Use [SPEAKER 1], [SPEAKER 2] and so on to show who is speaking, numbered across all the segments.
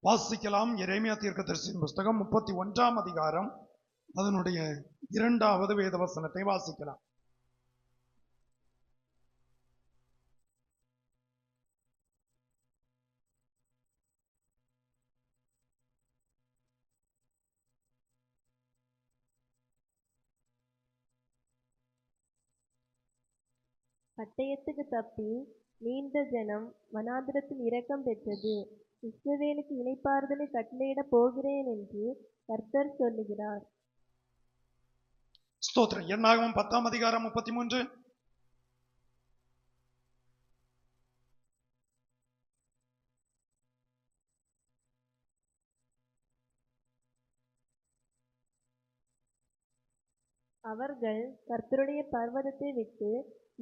[SPEAKER 1] வாசிக்கலாம். எரேமியா தீர்க்கதரிசியின் புஸ்தகம் 31ஆம் அதிகாரம் அதனுடைய 2வது வேத வசனத்தை வாசிக்கலாம்.
[SPEAKER 2] பட்டயத்துக்கு தப்பி நீண்ட ஜனம் வனாந்திரத்தில் இரக்கம் பெற்றது. இஸ்ரவேலுக்கு இளைப்பாறுதலை கட்டளையிட போகிறேன் என்று கர்த்தர் சொல்லுகிறார்.
[SPEAKER 1] ஸ்தோத்திரம். என்னாகமம் 10ஆம் அதிகாரம் 33.
[SPEAKER 2] அவர்கள் கர்த்தருடைய பர்வதத்தை விட்டு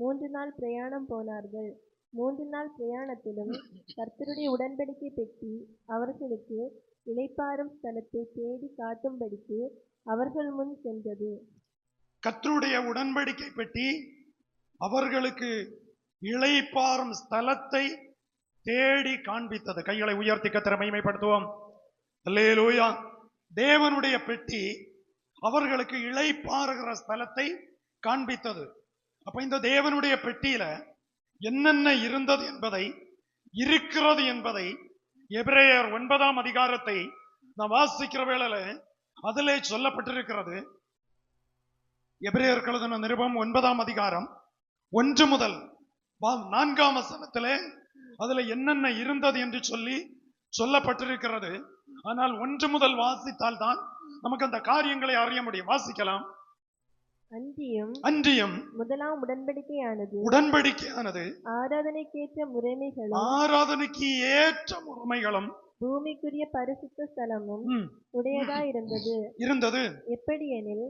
[SPEAKER 2] 3 நாள் பிரயாணம் போனார்கள். 3 நாள் பிரயாணத்திலும் கர்த்தருடைய உடன்படிக்கை பெட்டி அவர்களுக்கு இளைப்பாறும் ஸ்தலத்தை தேடி காட்டும்படிக்கு அவர்கள் முன் சென்றது.
[SPEAKER 1] கர்த்தருடைய உடன்படிக்கை பெட்டி அவர்களுக்கு இளைப்பாறும் ஸ்தலத்தை தேடி காண்பித்தது. கைகளை உயர்த்தி கர்த்தரை மகிமைப்படுத்துவோம். அல்லேலூயா. தேவனுடைய பெட்டி அவர்களுக்கு இளைப்பாறுகிற ஸ்தலத்தை காண்பித்தது. அப்ப இந்த தேவனுடைய பெட்டியில என்னென்ன இருந்தது என்பதை, இருக்கிறது என்பதை எபிரேயர் 9ஆம் அதிகாரத்தை நான் வாசிக்கிற வேளையில அதிலே சொல்லப்பட்டிருக்கிறது. எபிரேயர் எழுதின நிருபம் 9ஆம் அதிகாரம் 1 முதல் 4ஆம் வசனத்திலே அதுல என்னென்ன இருந்தது என்று சொல்லப்பட்டிருக்கிறது. ஆனால் 1 முதல் வாசித்தால் தான் நமக்கு அந்த காரியங்களை அறிய முடியும். வாசிக்கலாம்.
[SPEAKER 2] அன்றியும் முதலாம் உடன்படிக்கையானது ஆராதனைக்கு ஏற்ற முறைமைகளும் பூமிக்குரிய பரிசுத்த ஸ்தலமும் உடையதா இருந்தது. எப்படியெனில்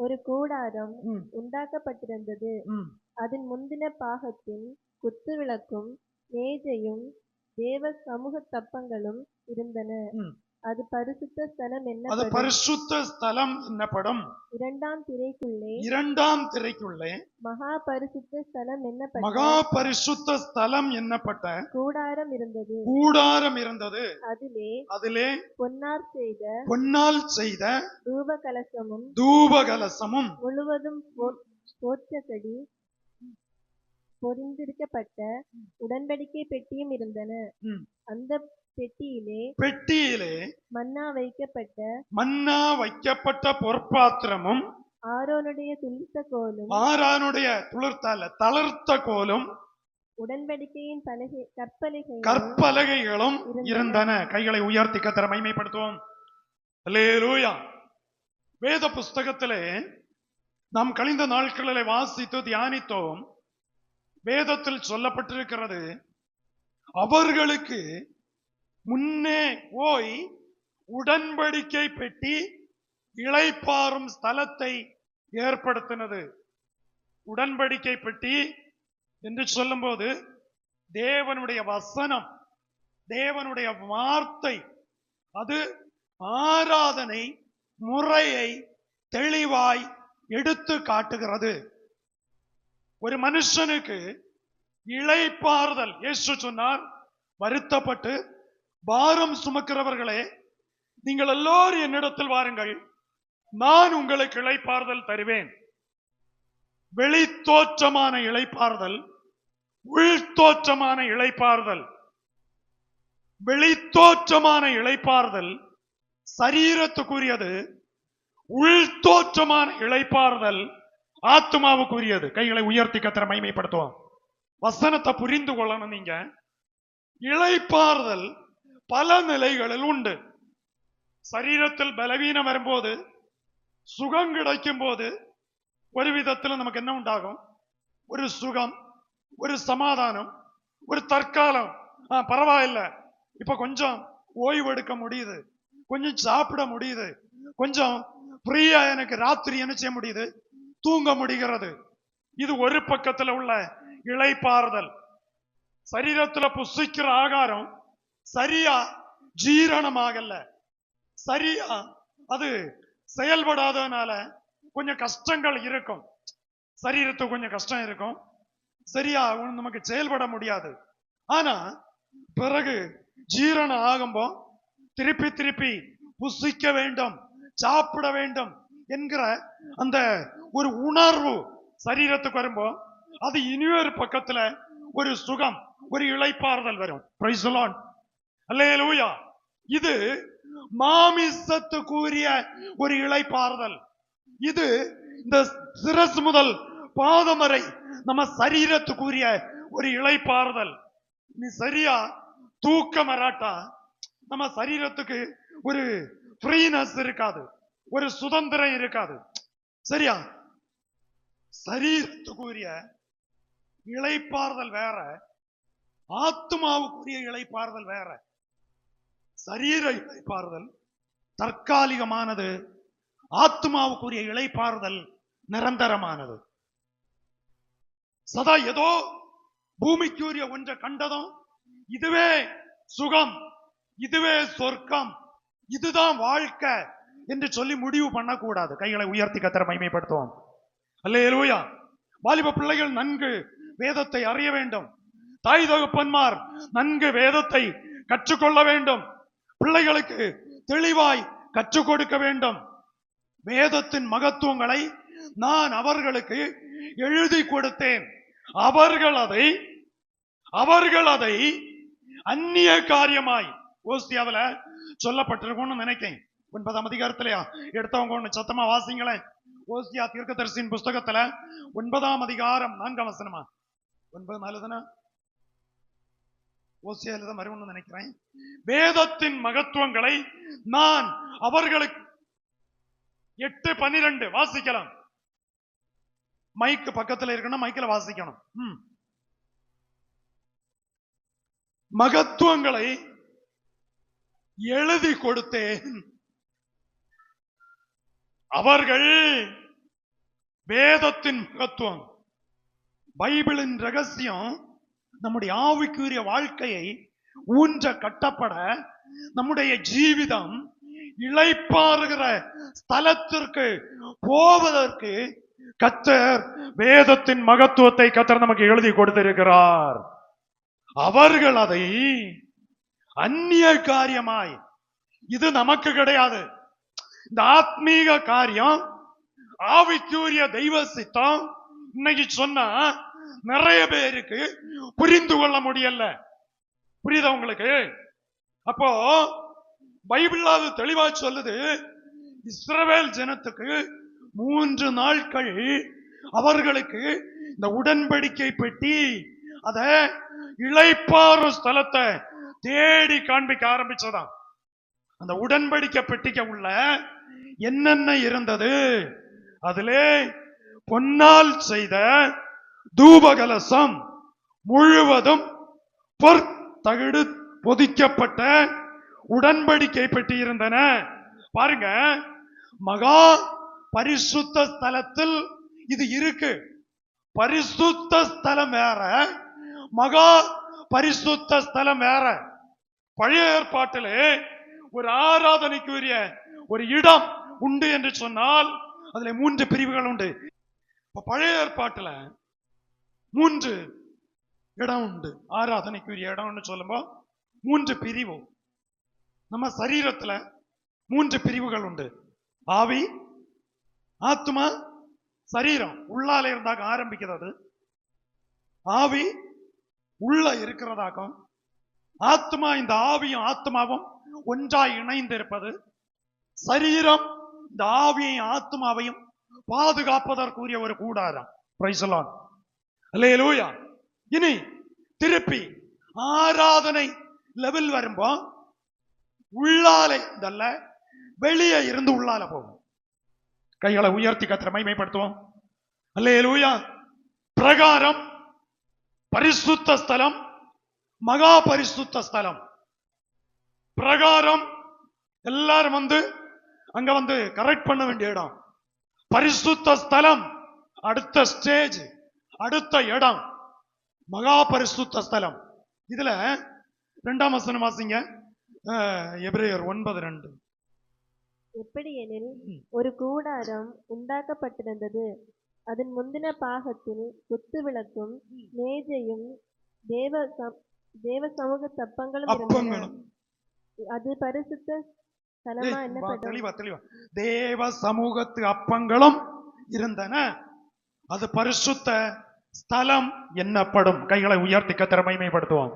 [SPEAKER 2] ஒரு கூடாரம் உண்டாக்கப்பட்டிருந்தது. அதன் முந்தின பாகத்தின் குத்து விளக்கும் மேஜையும் தேவ சமூக தப்பங்களும் இருந்தன. அது பரிசுத்த ஸ்தலம் என்னப்படும். இரண்டாம் திரைக்குள்ளே மகா பரிசுத்த ஸ்தலம் என்னப்பட்ட கூடாரம் இருந்தது. அதிலே பொன்னால் செய்த தூபகலசமும் முழுவதும் போற்றக்கடி பொறிந்திருக்கப்பட்ட உடன்படிக்கை பெட்டியும் இருந்தன. அந்த பெட்டியிலே மன்னா வைக்கப்பட்ட பொற்பாத்திரமும் ஆரோனுடைய தளர்த்த கோலும் உடன்படிக்கையின் கற்பலகைகளும் இருந்தன. கைகளை உயர்த்தி கர்த்தரை மகிமைப்படுத்துவோம். அல்லேலூயா. வேத புஸ்தகத்திலே நாம் கழிந்த நாட்களிலே வாசித்து தியானித்தோம். வேதத்தில் சொல்லப்பட்டிருக்கிறது, அவர்களுக்கு முன்னே போய் உடன்படிக்கை பெட்டி இளைப்பாறும் ஸ்தலத்தை ஏற்படுத்தினது. உடன்படிக்கை பெட்டி என்று சொல்லும்போது தேவனுடைய வசனம், தேவனுடைய வார்த்தை, அது ஆராதனை முறையை தெளிவாய் எடுத்து காட்டுகிறது. ஒரு மனுஷனுக்கு இளைப்பாறுதல், இயேசு சொன்னார், வருத்தப்பட்டு பாரம் சுமக்கிறவர்களே நீங்கள் எல்லோரும் என்னிடத்தில் வாருங்கள், நான் உங்களுக்கு இளைப்பாறுதல் தருவேன். வெளித்தோற்றமான இளைப்பாறுதல், உள்தோற்றமான இளைப்பாறுதல். வெளித்தோற்றமான இளைப்பாறுதல் சரீரத்துக்குரியது, உள்தோற்றமான இளைப்பாறுதல் ஆத்மாவுக்குரியது. கைகளை உயர்த்தி கர்த்தரை மகிமைப்படுத்துவோம். வசனத்தை புரிந்து கொள்ளணும். நீங்க இளைப்பாறுதல் பல நிலைகளில் உண்டு. சரீரத்தில் பலவீனம் வரும்போது, சுகம் கிடைக்கும் போது ஒரு விதத்தில் நமக்கு என்ன உண்டாகும்? ஒரு சுகம், ஒரு சமாதானம், ஒரு தற்காலம். பரவாயில்ல, இப்ப கொஞ்சம் ஓய்வு எடுக்க முடியுது, கொஞ்சம் சாப்பிட முடியுது, கொஞ்சம் ஃப்ரீயா எனக்கு ராத்திரி என்ன செய்ய முடியுது, தூங்க முடிகிறது. இது ஒரு பக்கத்துல உள்ள இளைப்பாறுதல். சரீரத்துல புசிக்கிற ஆகாரம் சரியா ஜீரணமாகல, சரியா அது செயல்படாதனால கொஞ்சம் கஷ்டங்கள் இருக்கும். சரீரத்துக்கு கொஞ்சம் கஷ்டம் இருக்கும், சரியா நமக்கு செயல்பட முடியாது. ஆனா பிறகு ஜீரணம் ஆகும்போ
[SPEAKER 1] திருப்பி திருப்பி புசிக்க வேண்டும், சாப்பிட வேண்டும் என்கிற அந்த ஒரு உணர்வு சரீரத்துக்கு வரும்போ அது இனியொரு பக்கத்துல ஒரு சுகம், ஒரு இளைப்பாறுதல் வரும். பிரைஸ் தி லார்ட், அல்லேலூயா. இது மாமிசத்துக்குரிய ஒரு இளைப்பாறுதல். இது இந்த சிரசு முதல் பாதம் வரை நம்ம சரீரத்துக்குரிய ஒரு இளைப்பாறுதல். நீ சரியா தூக்கம் வராட்டா நம்ம சரீரத்துக்கு ஒரு ஃப்ரீனஸ் இருக்காது, ஒரு சுதந்திரம் இருக்காது. சரியா? சரீரத்துக்குரிய இளைப்பாறுதல் வேற, ஆத்மாவுக்குரிய இளைப்பாறுதல் வேற. சரீர இளைப்பாறுதல் தற்காலிகமானது, ஆத்மாவுக்குரிய இளைப்பாறுதல் நிரந்தரமானது. சதா ஏதோ பூமிக்குரிய ஒன்றை கண்டதும் இதுவே சுகம், இதுவே சொர்க்கம், இதுதான் வாழ்க்கை என்று சொல்லி முடிவு பண்ணக்கூடாது. கைகளை உயர்த்தி கர்த்தரை மகிமைப்படுத்துவோம். அல்லேலூயா. வாலிப பிள்ளைகள் நன்கு வேதத்தை அறிய வேண்டும். தாய் தகப்பன்மார் நன்கு வேதத்தை கற்றுக்கொள்ள வேண்டும். பிள்ளைகளுக்கு தெளிவாய் கற்றுக் கொடுக்க வேண்டும். வேதத்தின் மகத்துவங்களை நான் அவர்களுக்கு எழுதி கொடுத்தேன். அவர்கள் அதை அந்நிய காரியமாய் ஓசியாவில் சொல்லப்பட்டிருக்கும்னு நினைக்கிறேன். 9ஆம் அதிகாரத்திலயா எடுத்தவங்க ஒண்ணு சத்தமா வாசிங்களேன். ஓசியா தீர்க்கதரிசியின் புஸ்தகத்துல 9ஆம் அதிகாரம் 4ஆம் வசனமா, 9 தானே ஓசியால தான் வரும்னு நினைக்கிறேன். வேதத்தின் மகத்துவங்களை நான் அவர்களுக்கு 8:12 வாசிக்கலாம். மைக்கு பக்கத்துல இருக்கணும், மைக்கில் வாசிக்கணும். மகத்துவங்களை எழுதி கொடுத்தேன். அவர்கள் வேதத்தின் மகத்துவம், பைபிளின் ரகசியம் நம்முடைய ஆவிக்குரிய வாழ்க்கையை ஊன்ற கட்டப்பட, நம்முடைய ஜீவிதம் இளைப்பாறுகிற ஸ்தலத்திற்கு போவதற்கு கர்த்தர் வேதத்தின் மகத்துவத்தை கர்த்தர் நமக்கு எழுதி கொடுத்திருக்கிறார். அவர்கள் அதை அந்நிய காரியமாய், இது நமக்கு கிடையாது. இந்த ஆத்மீக காரியம், ஆவிக்குரிய தெய்வ சித்தம் இன்னைக்கு சொன்னா நிறைய பேருக்கு புரிந்து கொள்ள முடியல. புரியுதா உங்களுக்கு? அப்போ பைபிள் அது தெளிவா சொல்லுது, இஸ்ரவேல் ஜனத்துக்கு 3 நாட்கள் அவர்களுக்கு இந்த உடன்படிக்கை பெட்டி அத இளைப்பாறு ஸ்தலத்தை தேடி காண்பிக்க ஆரம்பிச்சதாம். அந்த உடன்படிக்கை பெட்டிக்க உள்ள என்னென்ன இருந்தது? அதிலே பொன்னால் செய்த தூபகலசம் முழுவதும் பொற்தகடு பொதிக்கப்பட்ட உடன்படிக்கை பெட்டி இருந்தன. பாருங்க, மகா பரிசுத்த ஸ்தலத்தில் இது இருக்கு. பரிசுத்த ஸ்தலம் வேற, மகா பரிசுத்த ஸ்தலம் வேற. பழைய ஏற்பாட்டிலே ஒரு ஆராதனைக்குரிய ஒரு இடம் உண்டு என்று சொன்னால் அதுல 3 பிரிவுகள் உண்டு. பழைய ஏற்பாட்டுல 3 இடம் உண்டு. ஆராதனைக்குரிய இடம்னு சொல்லும்போ 3 பிரிவு. நம்ம சரீரத்துல 3 பிரிவுகள் உண்டு. ஆவி, ஆத்மா, சரீரம். உள்ளால இருந்தாக்க ஆரம்பிக்கிறது. ஆவி உள்ள இருக்கிறதாக்கும், ஆத்மா இந்த ஆவியும் ஆத்மாவும் ஒன்றாய் இணைந்து இருப்பது. சரீரம் இந்த ஆவியையும் ஆத்மாவையும் பாதுகாப்பதற்குரிய ஒரு கூடாரம். பிரைஸ் தி லார்ட், அல்லேலூயா. இனி திருப்பி ஆராதனை லெவல் வரும்போ உள்ளாலே இதல்ல, வெளியே இருந்து உள்ளால போகும். கைகளை உயர்த்தி கர்த்தரை மகிமைப்படுத்துவோம். அல்லேலூயா. பிரகாரம், பரிசுத்த ஸ்தலம், மகா பரிசுத்த ஸ்தலம். பிரகாரம் எல்லாரும் அங்க கரெக்ட் பண்ண வேண்டிய இடம். பரிசுத்த ஸ்தலம் அடுத்த ஸ்டேஜ், அடுத்த இடம் மகா பரிசுத்த ஸ்தலம். இதுல 2ஆம் வசனம் வாசிங்க. எபிரேயர் 9:2.
[SPEAKER 3] எப்படி எனில் ஒரு கூடாரம் உண்டாக்கப்பட்டிருந்தது, அதன் முந்தின பாகத்தில் குத்து விளக்கும் மேஜையும் தேவ சமூக தப்பங்களும் இருந்தன. அது பரிசுத்த ஸ்தலமா என்னப்படும்.
[SPEAKER 1] தெளிவா தெளிவா. தேவ சமூகத்து அப்பங்களும் இருந்தன, அது பரிசுத்த ஸ்தலம் என்னப்படும். கைகளை உயர்த்தி கர்த்தரை மகிமைப்படுத்துவோம்.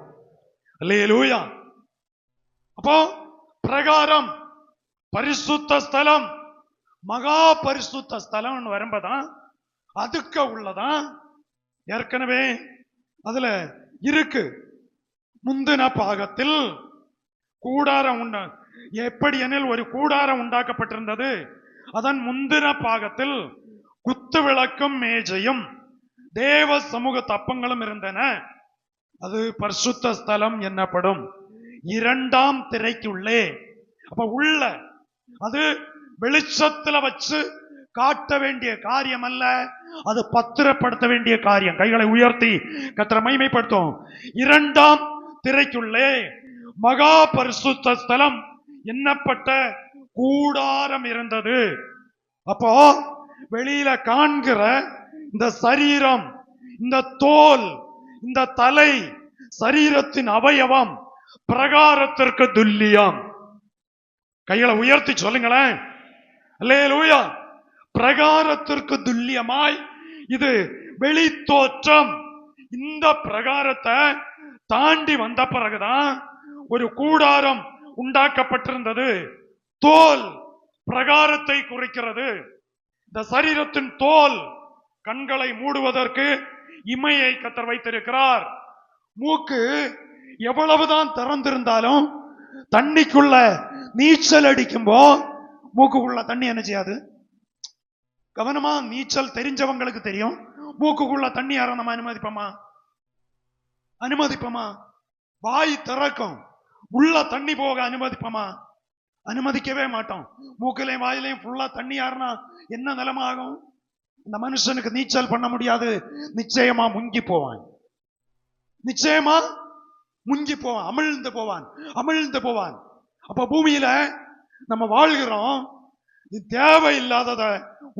[SPEAKER 1] அல்லேலூயா. அப்போ பிரகாரம், பரிசுத்த ஸ்தலம், மகா பரிசுத்த ஸ்தலம் வரும்பதான் அதுக்கு உள்ளதான் ஏற்கனவே அதுல இருக்கு. முந்தின பாகத்தில் கூடாரம் எப்படி எனில் ஒரு கூடாரம் உண்டாக்கப்பட்டிருந்தது. அதன் முந்தின பாகத்தில் குத்து விளக்கும் மேஜையும் தேவ சமூக தப்பங்களும் இருந்தன, அது பரிசுத்த ஸ்தலம் என்னப்படும். இரண்டாம் திரைக்குள்ளே, அப்ப உள்ள அது வெளிச்சத்துல வச்சு காட்ட வேண்டிய காரியம் அல்ல, அது பத்திரப்படுத்த வேண்டிய காரியம். கைகளை உயர்த்தி கர்த்தரை மகிமைப்படுத்தும். இரண்டாம் திரைக்குள்ளே மகா பரிசுத்த ஸ்தலம் என்னப்பட்ட கூடாரம் இருந்தது. அப்போ வெளியில காண்கிற இந்த சரீரம், இந்த தோல், இந்த தலை, சரீரத்தின் அவயவம் பிரகாரத்திற்கு துல்லியம். கைகளை உயர்த்தி சொல்லுங்களேன். அல்லேலூயா. பிரகாரத்திற்கு துல்லியமாய் இது வெளி தோற்றம். இந்த பிரகாரத்தை தாண்டி வந்த பிறகுதான் ஒரு கூடாரம் உண்டாக்கப்பட்டிருந்தது. தோல் பிரகாரத்தை குறிக்கிறது. இந்த சரீரத்தின் தோல் கண்களை மூடுவதற்கு இமையை கர்த்தர் வைத்திருக்கிறார். மூக்கு எவ்வளவுதான் திறந்திருந்தாலும் தண்ணிக்குள்ள நீச்சல் அடிக்கும்போ மூக்குக்குள்ள தண்ணி என்ன செய்யாது? கவனமா, நீச்சல் தெரிஞ்சவங்களுக்கு தெரியும். மூக்குக்குள்ள தண்ணி யார நம்ம அனுமதிப்போமா? வாய் திறக்கும், உள்ள தண்ணி போக அனுமதிப்போமா? அனுமதிக்கவே மாட்டோம். மூக்கிலையும் வாயிலையும் ஃபுல்லா தண்ணி யாருன்னா என்ன நிலைமை ஆகும்? இந்த மனுஷனுக்கு நீச்சல் பண்ண முடியாது, நிச்சயமா முங்கி போவான். நிச்சயமா முங்கி போவான், அமிழ்ந்து போவான். அப்ப பூமியில நம்ம வாழ்கிறோம், தேவையில்லாதத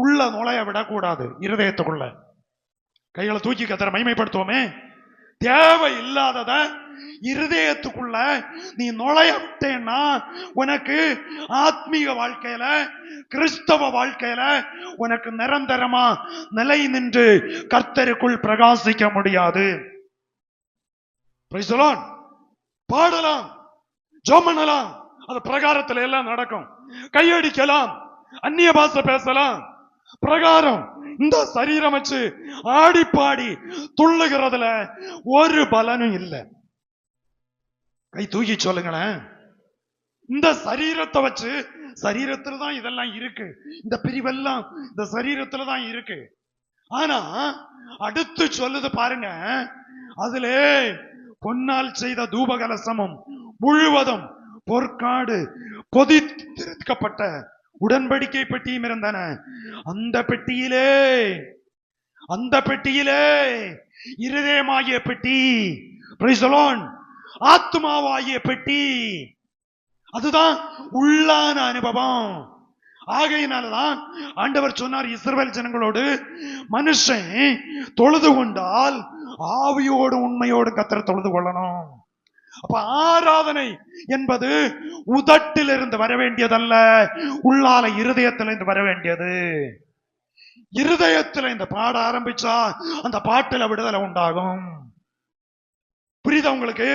[SPEAKER 1] உள்ள நுழைய விடக்கூடாது. இருதயத்துக்குள்ள கைகளை தூக்கி கர்த்தரை மகிமைப்படுத்துவோமே. தேவை இல்லாதத இருதயத்துக்குள்ள நீ நுழைய விட்டேன்னா உனக்கு ஆத்மீக வாழ்க்கையில, கிறிஸ்தவ வாழ்க்கையில உனக்கு நிரந்தரமா நிலை நின்று கர்த்தருக்குள் பிரகாசிக்க முடியாது. Price the Lord. பாடலாம், ஜெபம் பண்ணலாம், அது பிரகாரத்துல எல்லாம் நடக்கும். கையடிக்கலாம், அந்நிய பாஷை பேசலாம். பிரகாரம் இந்த சரீரம் வச்சு ஆடி பாடி துள்ளுகிறதுல ஒரு பலனும் இல்லை. கை தூக்கி சொல்லுங்களேன். இந்த சரீரத்தை வச்சு, சரீரத்துல தான் இதெல்லாம் இருக்கு, இந்த பிரிவெல்லாம் இந்த சரீரத்துல தான் இருக்கு. ஆனா அடுத்து சொல்லுது பாருங்க, அதுல பொன்னால் செய்த தூபகலசமும் முழுவதும் பொற்காடு பொதித்திருக்கப்பட்ட உடன்படிக்கை பெட்டியும் இருந்தன. அந்த பெட்டியிலே இருதயமாகிய பெட்டி, பிரைஸ் தி லார்ட், ஆத்மாவாகிய பெட்டி, அதுதான் உள்ளான அனுபவம். ஆகையினால்தான் ஆண்டவர் சொன்னார் இஸ்ரவேல் ஜனங்களோடு, மனுஷன் தொழுது கொண்டால் ஆவியோடு உண்மையோடு கர்த்தரை தொழுது கொள்ளணும். அப்ப ஆராதனை என்பது உதட்டிலிருந்து வர வேண்டியதல்ல, உள்ளால இருதயத்திலிருந்து வர வேண்டியது. இருதயத்துல இந்த பாட ஆரம்பிச்சா அந்த பாட்டுல விடுதலை உண்டாகும். புரியுதா உங்களுக்கு?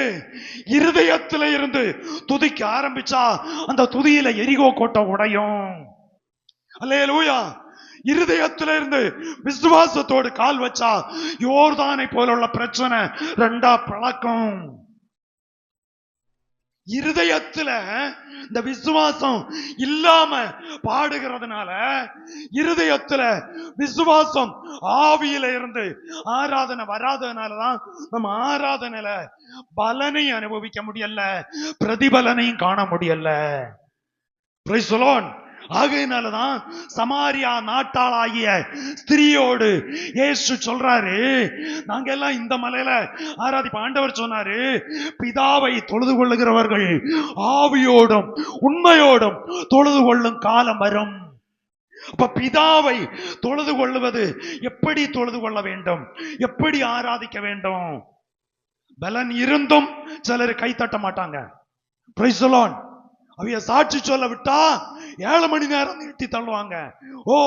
[SPEAKER 1] இருதயத்தில இருந்து துதிக்க ஆரம்பிச்சா அந்த துதியில எரிகோ கோட்டை உடையும். அல்லேலூயா. இருதயத்தில இருந்து விசுவாசத்தோடு கால் வச்சா யோர்தானை போல உள்ள பிரச்சனை ரெண்டா பழக்கம். இருதயத்துல இந்த விசுவாசம் இல்லாம பாடுகிறதுனால, இருதயத்துல விசுவாசம் ஆவியில இருந்து ஆராதனை வராதனாலதான் நம்ம ஆராதனையில பலனை அனுபவிக்க முடியல, பிரதிபலனையும் காண முடியல. Praise the lord. ஆகையினாலதான் சமாரியா நாட்டாளாகிய ஸ்திரியோடு இயேசு சொல்றாரு, நாங்க எல்லாம் இந்த மலையில ஆராதிப்ப. ஆண்டவர் சொன்னாரு, பிதாவை தொழுது கொள்ளுகிறவர்கள் ஆவியோடும் உண்மையோடும் தொழுது கொள்ளும் காலம் வரும். அப்ப பிதாவை தொழுது கொள்ளுவது எப்படி தொழுது கொள்ள வேண்டும், எப்படி ஆராதிக்க வேண்டும்? பலன் இருந்தும் சிலர் கை தட்ட மாட்டாங்க. Price the Lord. அவைய சாட்சி சொல்ல விட்டா 7 மணி நேரம் நீட்டி தள்ளுவாங்க. ஓ,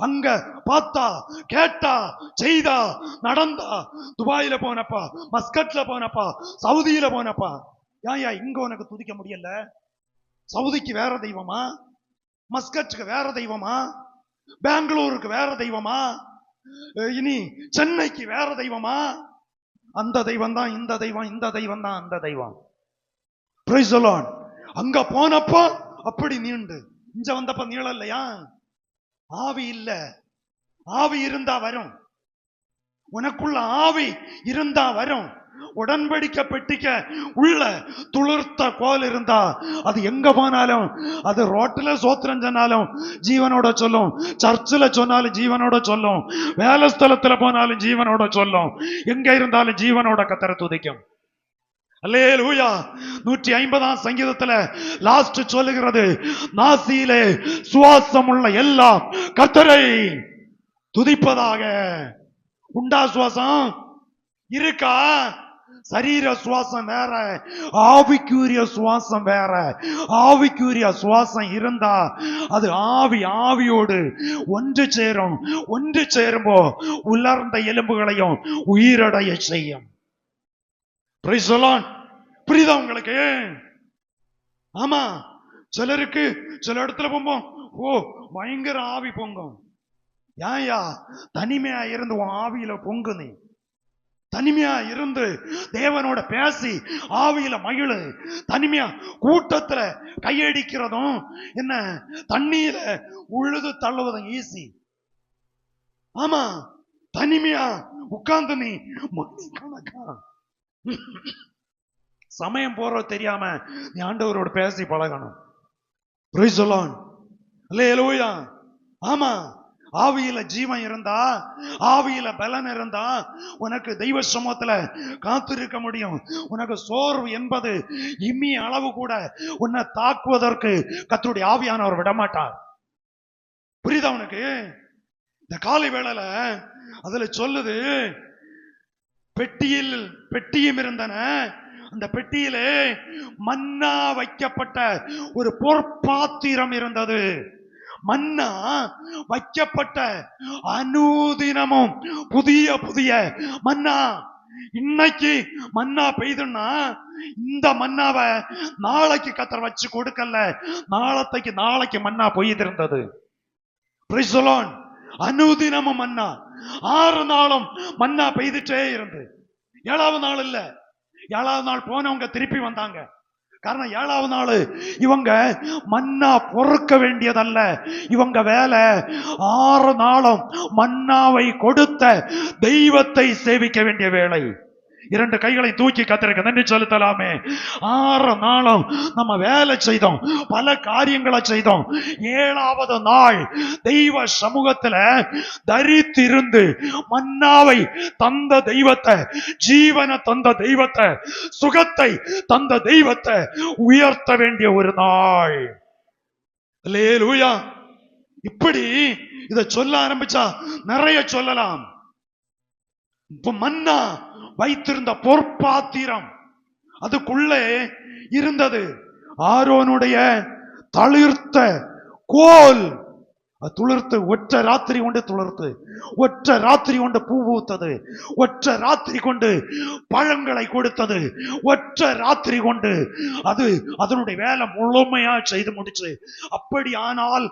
[SPEAKER 1] அங்க பார்த்தா, கேட்டா, செய்தா, நடந்தா, துபாயில போனப்பா, மஸ்கட்ல போனப்பா, சவுதியில போனப்பா. ஏன் இங்க உனக்கு துதிக்க முடியல? சவுதிக்கு வேற தெய்வமா? மஸ்கட்டுக்கு வேற தெய்வமா? பெங்களூருக்கு வேற தெய்வமா? இனி சென்னைக்கு வேற தெய்வமா? அந்த தெய்வம் தான் இந்த தெய்வம், இந்த தெய்வம் தான் அந்த தெய்வம். Price the Lord. அங்க போனப்போ அப்படி நீண்டு, இங்க வந்தப்ப நீள இல்லையா? ஆவி இல்ல. ஆவி இருந்தா வரும். உனக்குள்ள ஆவி இருந்தா வரும். உடன்படிக்கை பெட்டிக்க உள்ள துளிர்த்த கோல் இருந்தா அது எங்க போனாலும், அது ரோட்ல சோத்திரம் சொன்னாலும் ஜீவனோட சொல்லும், சர்ச்சில் சொன்னாலும் ஜீவனோட சொல்லும், வேலை ஸ்தலத்துல போனாலும் ஜீவனோட சொல்லும், எங்க இருந்தாலும் ஜீவனோட கர்த்தரை துதிக்கும். அல்லேலூயா. 150ஆம் சங்கீதத்துல லாஸ்ட் சொல்லுகிறது, நாசியிலே சுவாசம் உள்ள எல்லாம் கர்த்தரை துதிப்பதாக. உண்டா சுவாசம்? இருக்கா? சரீர சுவாசம் வேற, ஆவிக்குரிய சுவாசம் வேற. ஆவிக்குரிய சுவாசம் இருந்தா அது ஆவியோடு ஒன்று சேரும். ஒன்று சேரும்போ உலர்ந்த எலும்புகளையும் உயிரடைய செய்யும். Price the Lord. புரியுதா உங்களுக்கு? ஆமா. சிலருக்கு சில இடத்துல போம்போம், ஓ பயங்கர ஆவி பொங்கும். ஏயா தனிமையா இருந்து உன் ஆவியில பொங்கு. நீ தனிமையா இருந்து தேவனோட பேசி ஆவியில மகிழு. தனிமையா கூட்டத்துல கையடிக்கிறதும் என்ன, தண்ணீர உழுது தள்ளுவதும் ஈஸி. ஆமா, தனிமையா உட்கார்ந்து நீ மணிக்கணக்கா சமயம் போற தெரியாம நீ ஆண்டவரோட பேசி பழகணும். Praise the lord. அல்லேலூயா. ஆமா, ஆவியில ஜீவன் இருந்தா, ஆவியில பலன் இருந்தா உனக்கு தெய்வ சமூகத்துல காத்திருக்க முடியும். உனக்கு சோர்வு என்பது இம்மி அளவு கூட உன்னை தாக்குவதற்கு கர்த்தருடைய ஆவியானவர் விடமாட்டார். புரியுதா உனக்கு? இந்த காலை வேளையில அதுல சொல்லுது, பெட்டியும் இருந்தன, அந்த பெட்டியிலே மன்னா வைக்கப்பட்ட ஒரு பொற்பாத்திரம் இருந்தது. மன்னா வைக்கப்பட்ட அனுதினமும் புதிய மன்னா. இன்னைக்கு மன்னா பெய்துன்னா இந்த மன்னாவை நாளைக்கு கர்த்தர் வச்சு கொடுக்கல, நாளைக்கு மன்னா பெய்திருந்தது. Price the Lord. அனுதினமும் மன்னா, 6 நாளும் மன்னா பெய்துட்டே இருந்து. 7வது நாள் இல்ல, 7வது நாள் போனவங்க திருப்பி வந்தாங்க. காரணம் 7வது நாள் இவங்க மன்னா பொறுக்க வேண்டியதல்ல, இவங்க வேலை 6 நாளும் மன்னாவை கொடுத்த தெய்வத்தை சேவிக்க வேண்டிய வேலை. 2 கைகளை தூக்கி கர்த்தருக்கு நன்றி செலுத்தலாமே. 6 நாளும் நம்ம வேலை செய்தோம், பல காரியங்களை செய்தோம். 7வது நாள் தெய்வ சமூகத்துல தரித்திருந்து மன்னாவை தந்த தெய்வத்தை, ஜீவனை தந்த தெய்வத்தை, சுகத்தை தந்த தெய்வத்தை உயர்த்த வேண்டிய ஒரு நாள். அல்லேலூயா. இப்படி இத சொல்ல ஆரம்பிச்சா நிறைய சொல்லலாம். இப்ப மன்னா வைத்திருந்த பொற்பாத்திரம், அதுக்குள்ளே இருந்தது ஆரோனுடைய தளிர்த்த கோல். துளிர்த்து ஒற்றை ராத்திரி கொண்டு துளிர்த்து, ஒற்றை ராத்திரி கொண்டு பூ பூத்தது, ஒற்றை ராத்திரி கொண்டு பழங்களை கொடுத்தது, ஒற்றை ராத்திரி கொண்டு அது அதனுடைய வேலை முழுமையா செய்து முடிச்சு. அப்படி ஆனால்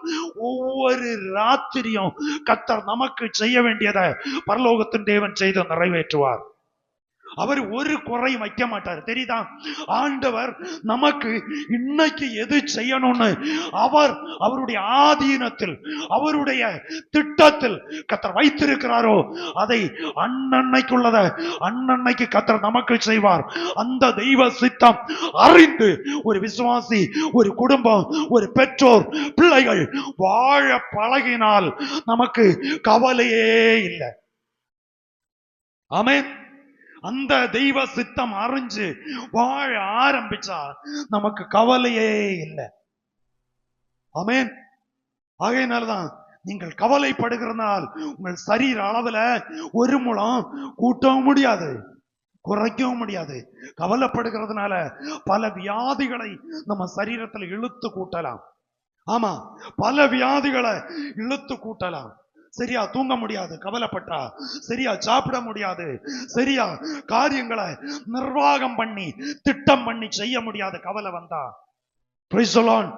[SPEAKER 1] ஒவ்வொரு ராத்திரியும் கர்த்தர் நமக்கு செய்ய வேண்டியதை பரலோகத்தின் தேவன் செய்து நிறைவேற்றுவார். அவர் ஒரு குறை வைக்க மாட்டார். தெரியுதா? ஆண்டவர் நமக்கு இன்னைக்கு எது செய்யணும்னு அவருடைய ஆதீனத்தில், அவருடைய திட்டத்தில் கர்த்தர் வைத்திருக்கிறாரோ அதை அன்னன்னைக்குள்ளத அன்னன்னைக்கு கர்த்தர் நமக்கு செய்வார். அந்த தெய்வ சித்தம் அறிந்து ஒரு விசுவாசி, ஒரு குடும்பம், ஒரு பெற்றோர், பிள்ளைகள் வாழ பழகினால் நமக்கு கவலையே இல்லை. ஆமென். அந்த தெய்வ சித்தம் அறிஞ்சு வாழ ஆரம்பிச்சா நமக்கு கவலையே இல்லை. ஆமென். ஆகையினால்தான் நீங்கள் கவலைப்படுகிறனால் உங்கள் சரீர அளவுல ஒரு முழம் கூட்டவும் முடியாது.
[SPEAKER 2] குறைக்கவும் முடியாது. கவலைப்படுகிறதுனால பல வியாதிகளை நம்ம சரீரத்துல இழுத்து கூட்டலாம். ஆமா, பல வியாதிகளை இழுத்து கூட்டலாம். சரியா தூங்க முடியாது கவலைப்பட்டா, சரியா சாப்பிட முடியாது, சரியா காரியங்களை நிர்வாகம் பண்ணி திட்டம் பண்ணி செய்ய முடியாது கவலை வந்தா. Praise the Lord.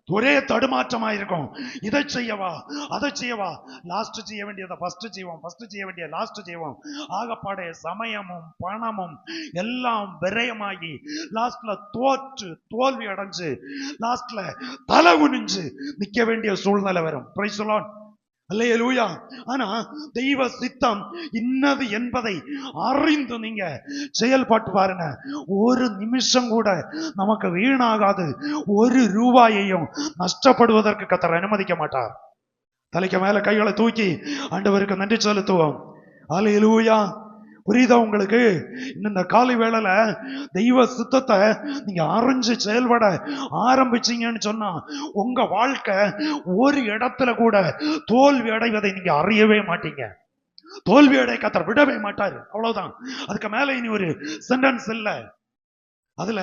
[SPEAKER 2] ஒரே தடுமாற்றமா இருக்கும். இதை செய்யவா அதை செய்யவா, லாஸ்ட் செய்ய வேண்டியதை ஃபர்ஸ்ட் செய்வோம், ஃபர்ஸ்ட் செய்ய வேண்டிய லாஸ்ட் செய்வோம். ஆகப்பாடே சமயமும் பணமும் எல்லாம் விரயமாகி லாஸ்ட்ல தோல்வி அடைஞ்சு லாஸ்ட்ல தலை குனிஞ்சு நிக்க வேண்டிய சூழ்நிலை வரும். Praise the lord. அல்லேலூயா. ஆனா தெய்வ சித்தம் இன்னது என்பதை அறிந்து நீங்க செயல்பட்டு பாருங்க, ஒரு நிமிஷம் கூட நமக்கு வீணாகாது. ஒரு ரூபாயையும் நஷ்டப்படுவதற்கு கர்த்தர் அனுமதிக்க மாட்டார். தலைக்கு மேல கைகளை தூக்கி ஆண்டவருக்கு நன்றி செலுத்துவோம். அல்லேலூயா. புரியுதா உங்களுக்கு? இந்த காலை வேளையில தெய்வ சித்தத்தை நீங்க அறிஞ்சு செயல்பட ஆரம்பிச்சீங்கன்னு சொன்னா உங்க வாழ்க்கை ஒரு இடத்துல கூட தோல்வி அடைவதை நீங்க அறியவே மாட்டீங்க. தோல்வி அடைய கர்த்தர் விடவே மாட்டாரு. அவ்வளவுதான். அதுக்கு மேல இனி ஒரு சென்டென்ஸ் இல்ல. அதுல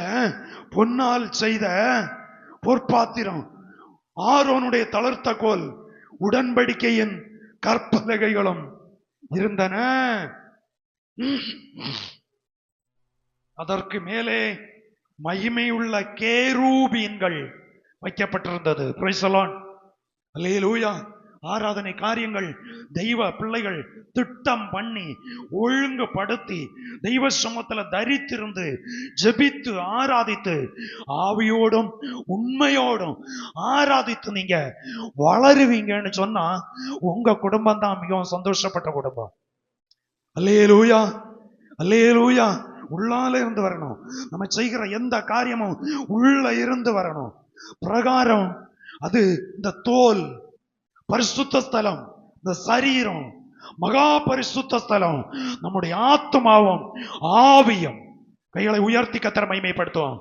[SPEAKER 2] பொன்னால் செய்த பொற்பாத்திரம், ஆரோனுடைய தளர்த்த கோல், உடன்படிக்கையின் கற்பலகைகளும் இருந்தன. அதற்கு மேலே மகிமையுள்ள கேரூபீன்கள் வைக்கப்பட்டிருந்தது. Praise the lord. அல்லேலூயா. ஆராதனை காரியங்கள் தெய்வ பிள்ளைகள் திட்டம் பண்ணி ஒழுங்குபடுத்தி தெய்வ சமூகத்துல தரித்திருந்து ஜெபித்து ஆராதித்து ஆவியோடும் உண்மையோடும் ஆராதித்து நீங்க வளருவீங்கன்னு சொன்னா உங்க குடும்பம் தான் மிகவும் சந்தோஷப்பட்ட குடும்பம். அல்லேலூயா, அல்லேலூயா. உள்ளால இருந்து வரணும். நம்ம செய்கிற எந்த காரியமும் உள்ள இருந்து வரணும். பிரகாரம் அது இந்த தோல் பரிசுத்த ஸ்தலம், இந்த சரீரம் மகா பரிசுத்த ஸ்தலம், நம்முடைய ஆத்மாவும் ஆவியும். கைகளை உயர்த்தி கர்த்தரை மகிமைப்படுத்துவோம்.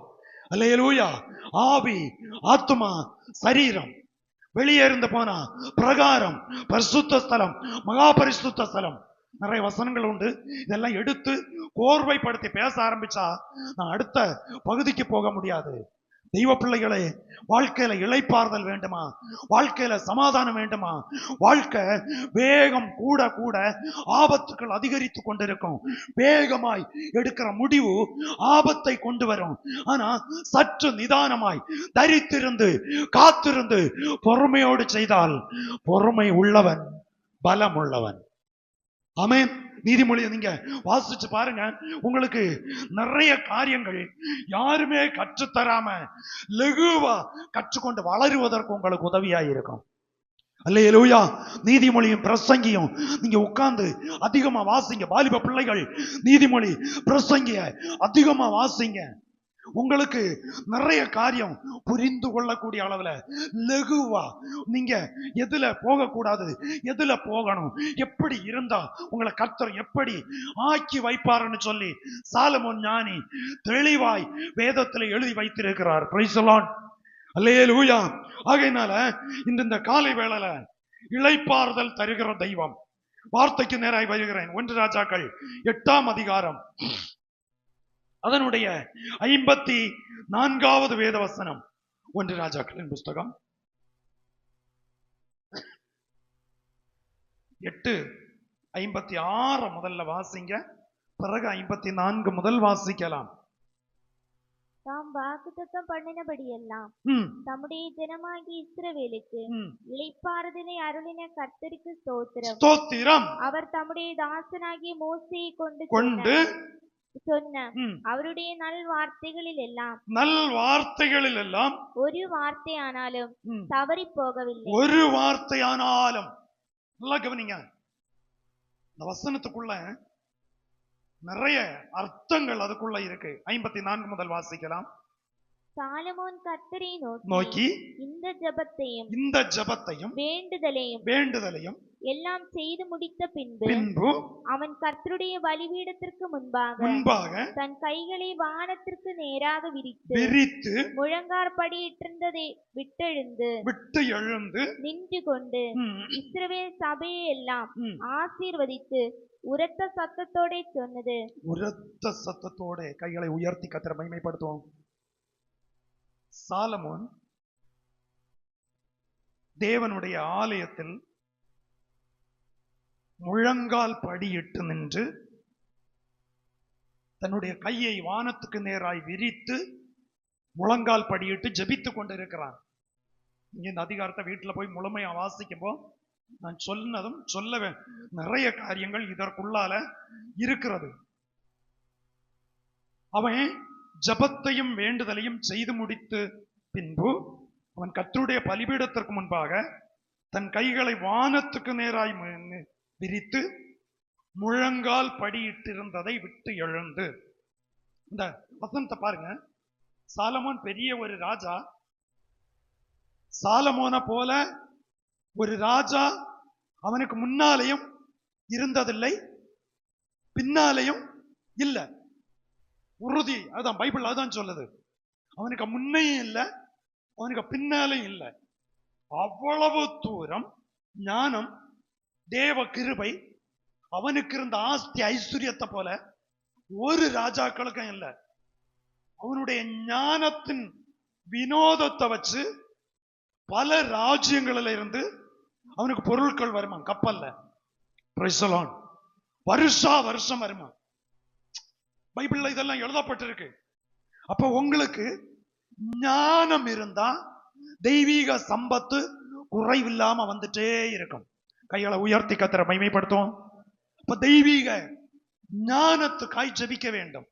[SPEAKER 2] அல்லேலூயா. ஆவி, ஆத்மா, சரீரம் வெளியே இருந்து போனா பிரகாரம், பரிசுத்த ஸ்தலம், மகா பரிசுத்த ஸ்தலம். நிறைய வசனங்கள் உண்டு. இதெல்லாம் எடுத்து கோர்வைப்படுத்தி பேச ஆரம்பிச்சா நான் அடுத்த பகுதிக்கு போக முடியாது. தெய்வ பிள்ளைகளே, வாழ்க்கையில இளைப்பாறுதல் வேண்டுமா? வாழ்க்கையில சமாதானம் வேண்டுமா? வாழ்க்கை வேகம் கூட கூட ஆபத்துக்கள் அதிகரித்து கொண்டிருக்கும். வேகமாய் எடுக்கிற முடிவு ஆபத்தை கொண்டு வரும். ஆனா சற்று நிதானமாய் தரித்திருந்து காத்திருந்து பொறுமையோடு செய்தால் பொறுமை உள்ளவன் பலம் உள்ளவன். ஆமென். நீதிமொழியை நீங்க வாசிச்சு பாருங்க. உங்களுக்கு நிறைய காரியங்கள் யாருமே கற்றுத்தராம லகுவா கற்றுக்கொண்டு வளருவதற்கு உங்களுக்கு உதவியாக இருக்கும். அல்லேலூயா. நீதிமொழியும் பிரசங்கியும் நீங்க உட்கார்ந்து அதிகமா வாசிங்க. வாலிப பிள்ளைகள் நீதிமொழி பிரசங்கிய அதிகமா வாசிங்க. உங்களுக்கு நிறைய காரியம் புரிந்து கொள்ளக்கூடிய அளவுல லகுவா நீங்க எதுல போக கூடாது, எதுல போகணும், எப்படி இருந்தா உங்களை கர்த்தர் எப்படி ஆக்கி வைப்பாருன்னு சொல்லி சாலமோன் ஞானி தெளிவாய் வேதத்துல எழுதி வைத்திருக்கிறார். Praise the lord. அல்லேலூயா. ஆகையினால இந்த காலை வேளையில இளைப்பாறுதல் தருகிற தெய்வம் வார்த்தைக்கு நேராய் வருகிறேன். 1 ராஜாக்கள் 8ஆம் அதிகாரம் அதனுடைய 54வது வேத வசனம். 1 ராஜாக்களின் புஸ்தகம் 8:56 முதல்ல வாசிங்க, பிறகு 54 முதல் வாசிக்கலாம்.
[SPEAKER 3] தாம் வாக்குத்தத்தம் பண்ணினபடியெல்லாம் தம்முடைய ஜனமாகிய இஸ்ரவேலுக்கு இளைப்பாறுதலை அருளின கர்த்தருக்கு ஸ்தோத்திரம்.
[SPEAKER 2] ஸ்தோத்திரம்.
[SPEAKER 3] அவர் தம்முடைய தாசனாகிய மோசேயை கொண்டு சொன்ன அவருடைய நல்வார்த்தைகளில் எல்லாம் ஒரு வார்த்தையானாலும் தவறி போகவில்லை.
[SPEAKER 2] ஒரு வார்த்தையானாலும். நல்லா கவனிங்க. இந்த வசனத்துக்குள்ள நிறைய அர்த்தங்கள் அதுக்குள்ள இருக்கு. 54 முதல் வாசிக்கலாம்.
[SPEAKER 3] சாலமோன் கர்த்தரை
[SPEAKER 2] நோக்கி
[SPEAKER 3] இந்த ஜெபத்தையும்
[SPEAKER 2] வேண்டுதலையும்
[SPEAKER 3] எல்லாம் செய்து முடித்த பின்பு அவன் கர்த்தருடைய பலிபீடத்திற்கு முன்பாக தன் கைகளை வானத்திற்கு நேராக விரித்து முழங்காற்படியிட்டிருந்ததை விட்டு எழுந்து நின்று கொண்டு இஸ்ரவேல் சபையை எல்லாம் ஆசீர்வதித்து உரத்த சத்தத்தோட சொன்னது.
[SPEAKER 2] உரத்த சத்தத்தோட கைகளை உயர்த்தி கர்த்தரை மகிமைப்படுத்துவோம். சாலமோன் தேவனுடைய ஆலயத்தில் முழங்கால் படியிட்டு நின்று தன்னுடைய கையை வானத்துக்கு நேராய் விரித்து முழங்கால் படியிட்டு ஜெபித்துக் கொண்டிருக்கிறான். இங்க இந்த அதிகாரத்தை வீட்டுல போய் முழுமையா வாசிக்கும்போ நான் சொன்னதும் சொல்ல நிறைய காரியங்கள் இதற்குள்ளால இருக்கிறது. அவன் ஜபத்தையும் வேண்டுதலையும் செய்து முடித்து பின்பு அவன் கர்த்தருடைய பலிபீடத்திற்கு முன்பாக தன் கைகளை வானத்துக்கு நேராய் விரித்து முழங்கால் படியிட்டிருந்ததை விட்டு எழுந்து. இந்த வசனத்தை பாருங்க. சாலமோன் பெரிய ஒரு ராஜா. சாலமோனை போல ஒரு ராஜா அவனுக்கு முன்னாலேயும் இருந்ததில்லை, பின்னாலேயும் இல்ல. உறுதி. அதுதான் பைபிள் அதுதான் சொல்லுது. அவனுக்கு முன்னையும் இல்லை, அவனுக்கு பின்னாலையும் இல்லை. அவ்வளவு தூரம் ஞானம், தேவ கிருபை அவனுக்கு இருந்த ஆஸ்தி ஐஸ்வர்யத்தை போல ஒரு ராஜாக்களுக்கும் இல்லை. அவனுடைய ஞானத்தின் வினோதத்தை வச்சு பல ராஜ்யங்களில் இருந்து அவனுக்கு பொருட்கள் வருமா, கப்பல்ல. வருஷா வருஷம் வருமா. பைபிள்ல இதெல்லாம் எழுதப்பட்டிருக்கு. அப்ப உங்களுக்கு ஞானம் இருந்தா தெய்வீக சம்பத்து குறைவில்லாம வந்துட்டே இருக்கும். கைகளை உயர்த்தி கர்த்தரை மகிமைப்படுத்துவோம். அப்ப தெய்வீக ஞானத்துக்காய் ஜெபிக்க வேண்டும்.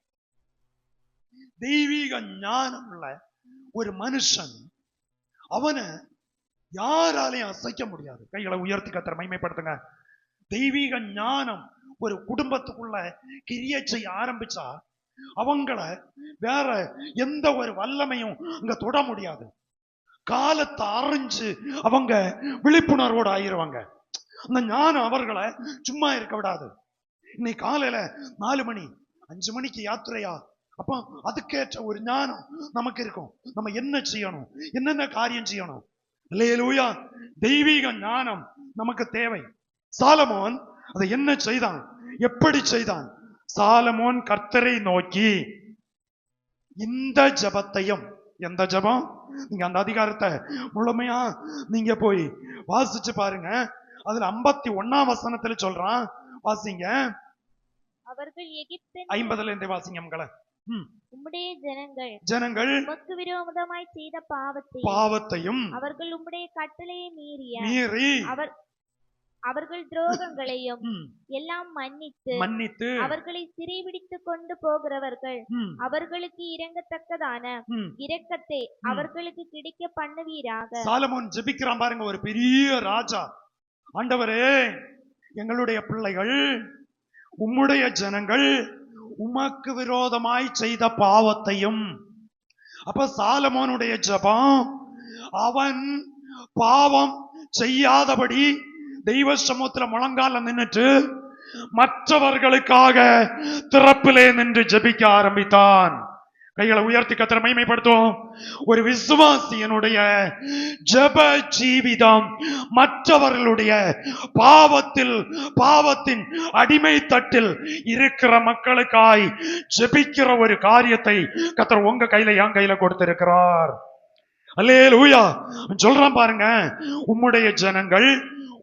[SPEAKER 2] தெய்வீக ஞானம் உள்ள ஒரு மனுஷன் அவனை யாராலையும் அசைக்க முடியாது. கைகளை உயர்த்தி கர்த்தரை மகிமைப்படுத்துங்க. தெய்வீக ஞானம் ஒரு குடும்பத்துக்குள்ள கிரியை செய்ய ஆரம்பிச்சா அவங்கள வேற எந்த ஒரு வல்லமையும் அங்க தொட முடியாது. காலத்தை அறிஞ்சு அவங்க விழிப்புணர்வோடு ஆயிருவாங்க. அந்த ஞானம் அவர்களை சும்மா இருக்க விடாது. இன்னைக்கு காலையில 4 மணி 5 மணிக்கு யாத்திரையா, அப்ப அதுக்கேற்ற ஒரு ஞானம் நமக்கு இருக்கும். நம்ம என்ன செய்யணும், என்னென்ன காரியம் செய்யணும். அல்லேலூயா. தெய்வீக ஞானம் நமக்கு தேவை. சாலமோன் அதை என்ன செய்தான், எப்படி செய்தான்? சாலமோன் கர்த்தரை நோக்கி இந்த ஜபத்தையும், எந்த ஜபம்? நீங்க அந்த அதிகாரத்தை முழுமையா நீங்க போய் வாசிச்சு பாருங்க. அதுல 51ஆம் வசனத்துல சொல்றான், வாசிங்க.
[SPEAKER 3] அவர்கள் எகிப்தின்
[SPEAKER 2] 50ல இருந்து வாசிங்க மகளே.
[SPEAKER 3] உம்முடைய ஜனங்கள் உமக்கு விரோதமாய் செய்த பாவத்தையும் அவர்கள் உம்முடைய கட்டளையை மீறி அவர்கள் துரோகங்களையும் எல்லாம் மன்னித்து அவர்களை சிறைபிடித்துக் கொண்டு போகிறவர்கள் அவர்களுக்கு இரங்கத்தக்கதான இரக்கத்தை அவர்களுக்கு கிடைக்க பண்ணுவீராக.
[SPEAKER 2] சாலமோன் ஜெபிக்கிறான் பாருங்க. ஒரு பெரிய ராஜா. ஆண்டவரே, எங்களுடைய பிள்ளைகள், உம்முடைய ஜனங்கள் உமக்கு விரோதமாய் செய்த பாவத்தையும். அப்ப சாலமோனுடைய ஜெபம், அவன் பாவம் செய்யாதபடி தெய்வ சமூகத்துல முழங்கால நின்னுட்டு மற்றவர்களுக்காக திறப்பிலே நின்று ஜெபிக்க ஆரம்பித்தான். கைகளை உயர்த்தி கர்த்தரை மகிமைப்படுத்தும். ஒரு விசுவாசியனுடைய ஜெப ஜீவிதம் மற்றவர்களுடைய பாவத்தின் அடிமை தட்டில் இருக்கிற மக்களுக்காய் ஜெபிக்கிற ஒரு காரியத்தை கர்த்தர் உங்க கையில என் கையில கொடுத்திருக்கிறார். அல்லேலூயா. சொல்றான் பாருங்க, உம்முடைய ஜனங்கள்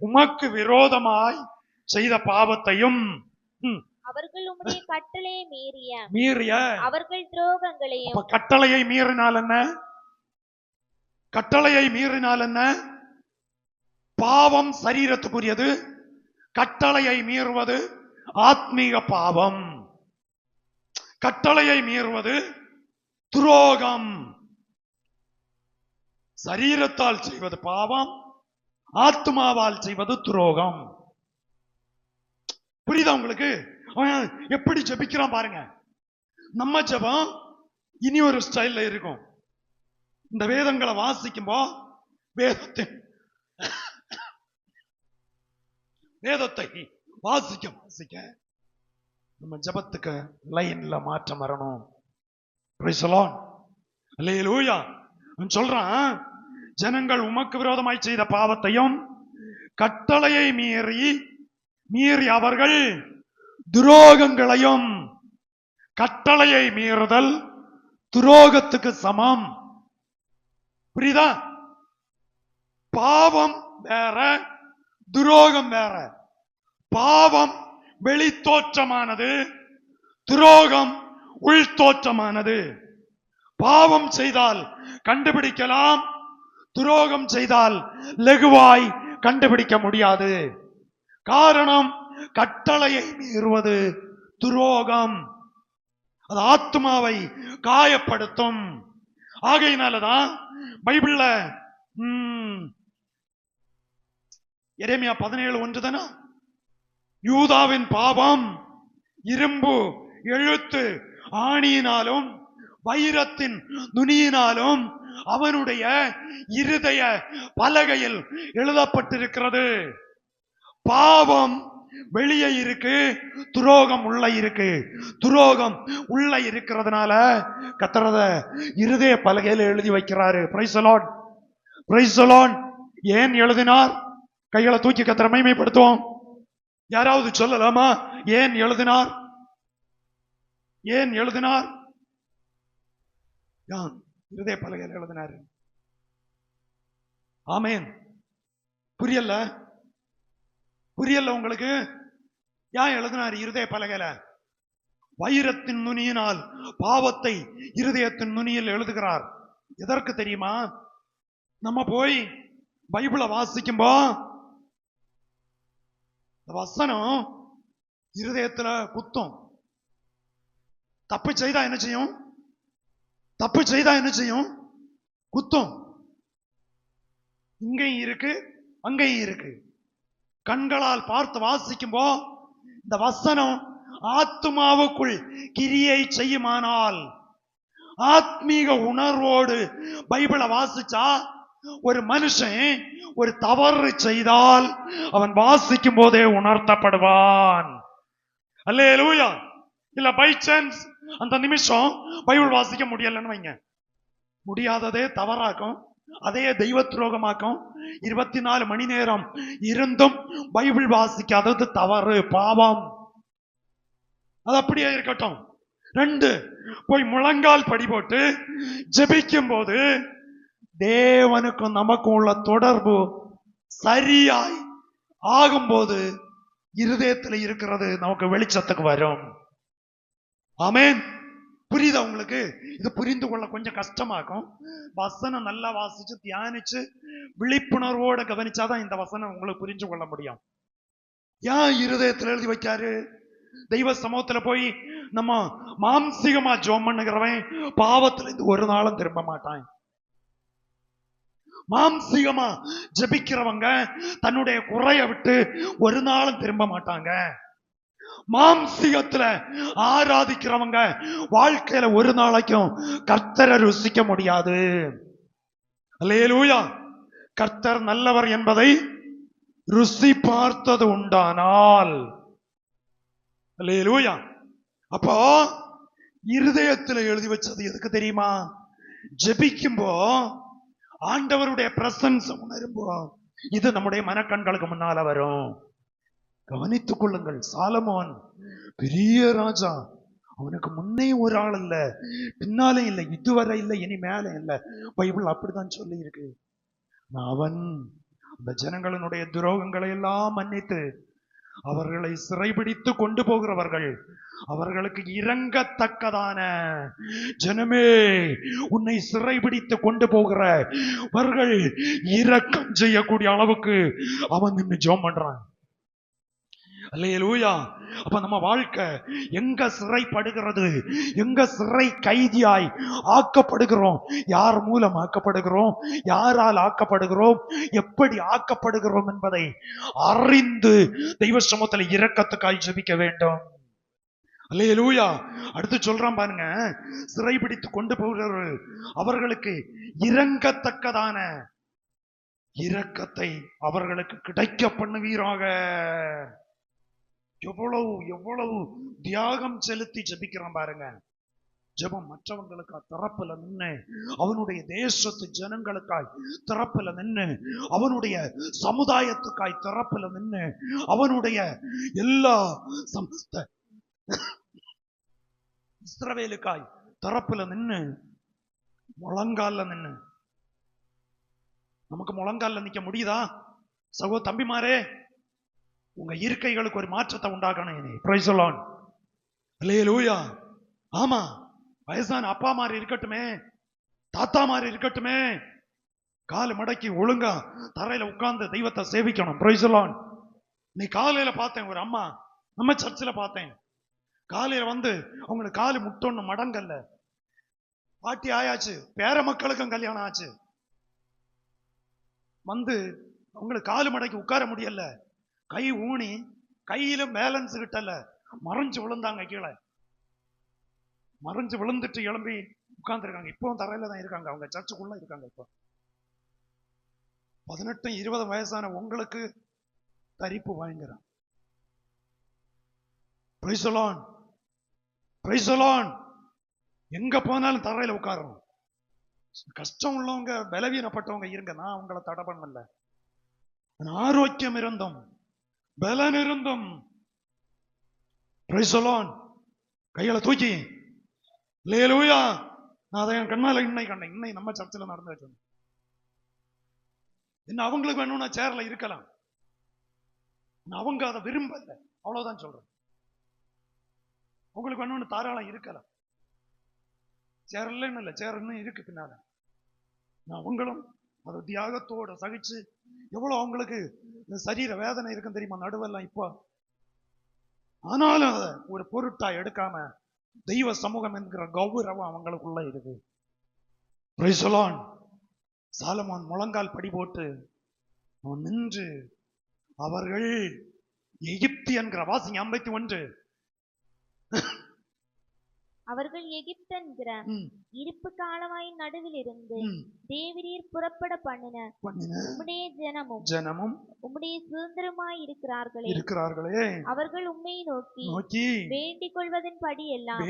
[SPEAKER 2] உமக்கு விரோதமாய் செய்த பாவத்தையும்
[SPEAKER 3] அவர்கள் உம்முடைய கட்டளையை
[SPEAKER 2] மீறிய
[SPEAKER 3] அவர்கள் துரோகங்களையும்.
[SPEAKER 2] கட்டளையை மீறினால் என்ன? கட்டளையை மீறினால் என்ன? பாவம் சரீரத்துக்குரியது. கட்டளையை மீறுவது ஆத்மீக பாவம். கட்டளையை மீறுவது துரோகம். சரீரத்தால் செய்வது பாவம், ஆத்மாவால் செய்வது துரோகம். புரியுதா உங்களுக்கு? அவன் எப்படி ஜெபிக்கிறான் பாருங்க. நம்ம ஜெபம் இனி ஒரு ஸ்டைல்ல இருக்கும். இந்த வேதங்களை வாசிக்கும்போ வேதத்தை வாசிக்க நம்ம ஜெபத்துக்கு லைன்ல மாற்றம் வரணும். அல்லேலூயா. சொல்றான், ஜனங்கள் உமக்கு விரோதமாய் செய்த பாவத்தையும் கட்டளையை மீறி அவர்கள் துரோகங்களையும் கட்டளையை மீறுதல் துரோகத்துக்கு சமம். புரியுதா? பாவம் வேற, துரோகம் வேற. பாவம் வெளித்தோற்றமானது, துரோகம் உள்தோற்றமானது. பாவம் செய்தால் கண்டுபிடிக்கலாம், துரோகம் செய்தால் லகுவாய் கண்டுபிடிக்க முடியாது. காரணம், கட்டளையை மீறுவது துரோகம், அது ஆத்மாவை காயப்படுத்தும். ஆகையினாலதான் பைபிள்ல எரேமியா 17:1 தானே, யூதாவின் பாவம் இரும்பு எழுத்து ஆணியினாலும் வைரத்தின் நுனியினாலும் அவனுடைய இருதய பலகையில் எழுதப்பட்டிருக்கிறது. பாவம் வெளியே இருக்கு, துரோகம் உள்ள இருக்கு. துரோகம் உள்ள இருக்கிறதுனால கர்த்தரத இருதய பலகையில் எழுதி வைக்கிறாரு. Price the Lord, price the Lord. ஏன் எழுதினார்? கைகளை தூக்கி கர்த்தரை மகிமைப்படுத்துவோம். யாராவது சொல்லலாமா? ஏன் எழுதினார்? ஏன் எழுதினார்? இருதய பலகையில் எழுதினார். ஆமேன். புரியல? புரியல உங்களுக்கு? ஏன் எழுதினார் இருதய பலகையில? வைரத்தின் நுனியினால் பாவத்தை இருதயத்தின் நுனியில் எழுதுகிறார். எதற்கு தெரியுமா? நம்ம போய் பைபிளை வாசிக்கும்போ வசனம் இருதயத்துல குத்தும். தப்பு செய்தா என்ன செய்யும்? தப்பு செய்தா என்ன செய்யும்? குத்தும். இங்கேயும் இருக்கு, அங்கேயும் இருக்கு. கண்களால் பார்த்து வாசிக்கும்போ இந்த வசனம் ஆத்மாவுக்குள் கிரியை செய்யுமானால், ஆத்மீக உணர்வோடு பைபிளை வாசிச்சா, ஒரு மனுஷன் ஒரு தவறு செய்தால் அவன் வாசிக்கும் போதே உணர்த்தப்படுவான். அல்லேலூயா. இல்ல பை சான்ஸ் அந்த நிமிஷம் பைபிள் வாசிக்க முடியலன்னு வைங்க, முடியாததே தவறாக்கும், அதே தெய்வ துரோகமாக்கும். 24 மணி நேரம் இருந்தும் பைபிள் வாசிக்காதது தவறு, பாவம். அது அப்படியே இருக்கட்டும். 2, போய் முழங்கால் படி போட்டு ஜெபிக்கும் போது தேவனுக்கும் நமக்கும் உள்ள தொடர்பு சரியாய் ஆகும்போது இருதயத்தில் இருக்கிறது நமக்கு வெளிச்சத்துக்கு வரும். ஆமென். புரியுதா உங்களுக்கு? இது புரிந்து கொள்ள கொஞ்சம் கஷ்டமாக்கும். வசனம் நல்லா வாசிச்சு தியானிச்சு விழிப்புணர்வோட கவனிச்சாதான் இந்த வசனம் உங்களுக்கு புரிஞ்சு கொள்ள முடியும். ஏன் இருதயத்தில் எழுதி வைக்காரு? தெய்வ சமூகத்துல போய் நம்ம மாம்சிகமா ஜோம் பண்ணுகிறவன் பாவத்துல இருந்து ஒரு நாளும் திரும்ப மாட்டான். மாம்சிகமா ஜெபிக்கிறவங்க தன்னுடைய குறைய விட்டு ஒரு நாளும் திரும்ப மாட்டாங்க. மாம்சிகத்துல ஆராதிக்கிறவங்க வாழ்க்கையில ஒரு நாளைக்கும் கர்த்தரை ருசிக்க முடியாது. அல்லேலூயா. கர்த்தர் நல்லவர் என்பதை ருசி பார்த்தது உண்டானால், அல்லேலூயா. அப்போ இருதயத்தில் எழுதி வச்சது எதுக்கு தெரியுமா? ஜெபிக்கும்போ ஆண்டவருடைய பிரசன்ஸ் உணரும்போ இது நம்முடைய மனக்கண்களுக்கு முன்னால வரும். கவனித்துக் கொள்ளுங்கள். சாலமோன் பெரிய ராஜா, அவனுக்கு முன்னே ஒரு ஆள் இல்ல, பின்னாலே இல்லை, இதுவரை இல்லை, இனி மேலே இல்லை. பைபிள் அப்படித்தான் சொல்லி இருக்கு. அவன் அந்த ஜனங்களினுடைய துரோகங்களை எல்லாம் மன்னித்து அவர்களை சிறைபிடித்து கொண்டு போகிறவர்கள் அவர்களுக்கு இறங்கத்தக்கதான ஜனமே, உன்னை சிறைபிடித்து கொண்டு போகிறவர்கள் இரக்கம் செய்யக்கூடிய அளவுக்கு அவன் நின்று ஜெபம் பண்றான். அல்லேலூயா. அப்ப நம்ம வாழ்க்கை எங்க சிறைப்படுகிறது, எங்க சிறை கைதியாய் ஆக்கப்படுகிறோம், யார் மூலம் ஆக்கப்படுகிறோம், யாரால் ஆக்கப்படுகிறோம், எப்படி ஆக்கப்படுகிறோம் என்பதை அறிந்து தெய்வ சமூகத்தில் இரக்கத்துக்காய் ஜெபிக்க வேண்டும். அல்லேலூயா. அடுத்து சொல்றான் பாருங்க, சிறைபிடித்து கொண்டு போகிறவர்கள் அவர்களுக்கு இரங்கத்தக்கதான இரக்கத்தை அவர்களுக்கு கிடைக்க பண்ணுவீராக. எவ்வளவு எவ்வளவு தியாகம் செலுத்தி ஜெபிக்கிறான் பாருங்க. ஜெபம் மற்றவங்களுக்காய் திறப்புல நின்று, அவனுடைய தேசத்து ஜனங்களுக்காய் திறப்புல நின்று, அவனுடைய சமுதாயத்துக்காய் திறப்புல நின்று, அவனுடைய எல்லா சமஸ்த இஸ்ரவேலுக்காய் தரப்புல நின்னு முழங்கால நின்னு. நமக்கு முழங்கால நிக்க முடியுதா? சகோ தம்பிமாரே, உங்க இருக்கைகளுக்கு ஒரு மாற்றத்தை உண்டாக்கணும். Price the lord. அல்லேலூயா. ஆமா, வயசான அப்பா மாதிரி இருக்கட்டுமே, தாத்தா மாதிரி இருக்கட்டுமே, கால் மடக்கி ஒழுங்கா தரையில உட்கார்ந்து தெய்வத்தை சேவிக்கணும். Praise the lord. நீ காலையில பார்த்தேன் ஒரு அம்மா, நம்ம சர்ச்சில் பார்த்தேன். காலையில வந்து அவங்களுக்கு காலு முட்டொன்னு மடங்கல்ல, பாட்டி ஆயாச்சு, பேர மக்களுக்கும் கல்யாணம் ஆச்சு, வந்து அவங்களுக்கு காலு மடக்கி உட்கார முடியல, கை ஊனி கையில பேலன்ஸ் கிட்டல, மறைஞ்சு விழுந்தாங்க கீழே. மறைஞ்சு விழுந்துட்டு எழும்பி உட்கார்ந்துருக்காங்க. இப்பவும் தரையில தான் இருக்காங்க, அவங்க சர்ச்சுக்குள்ள இருக்காங்க. இப்போ 18 20 வயசான உங்களுக்கு தரிப்பு வாங்குறான். Price the Lord. Price the Lord. எங்க போனாலும் தரையில உட்காரணும். கஷ்டம் உள்ளவங்க, பலவீனப்பட்டவங்க இருங்க, நான் அவங்களை தடை பண்ணல. ஆரோக்கியம் இருந்தும் பலன் இருந்தும் பிரைஸ் தி லார்ட் கைகளை தூக்கி அல்லேலூயா. நான் அதை என் கண்ணால இன்னை கண்டேன். இன்னை நம்ம சர்ச்சில் நடந்து வச்சோம். என்ன அவங்களுக்கு வேணும்னா சேர்ல இருக்கலாம், அவங்க அதை விரும்பல, அவ்வளவுதான் சொல்றேன். உங்களுக்கு வேணும்னு தாராளம் இருக்கலாம். சேர் இல்லைன்னு இல்லை, சேர் இன்னும் இருக்கு பின்னால. நான் அவங்களும் அதை தியாகத்தோட சகிச்சு, எவ்வளவு அவங்களுக்கு சரீர வேதனை இருக்கும் தெரியுமா நடுவெல்லாம் இப்போ. ஆனாலும் அதை ஒரு பொருட்டா எடுக்காம தெய்வ சமூகம் என்கிற கௌரவம் அவங்களுக்குள்ள இருக்கு. Price the Lord. சாலமோன் முழங்கால் படி போட்டு அவன் நின்று, அவர்கள் எகிப்து என்கிற வாசிங்க 51.
[SPEAKER 3] அவர்கள் எகிப்தென்கிற இருப்பு காலவாயின் நடுவில் இருந்து தேவரீர் புறப்பட பண்ணின உம்முடைய ஜனமும் உம்முடைய சுதந்திரமாய் இருக்கிறார்களே, அவர்கள் உம்மை நோக்கி வேண்டிக் கொள்வதன் படி எல்லாம்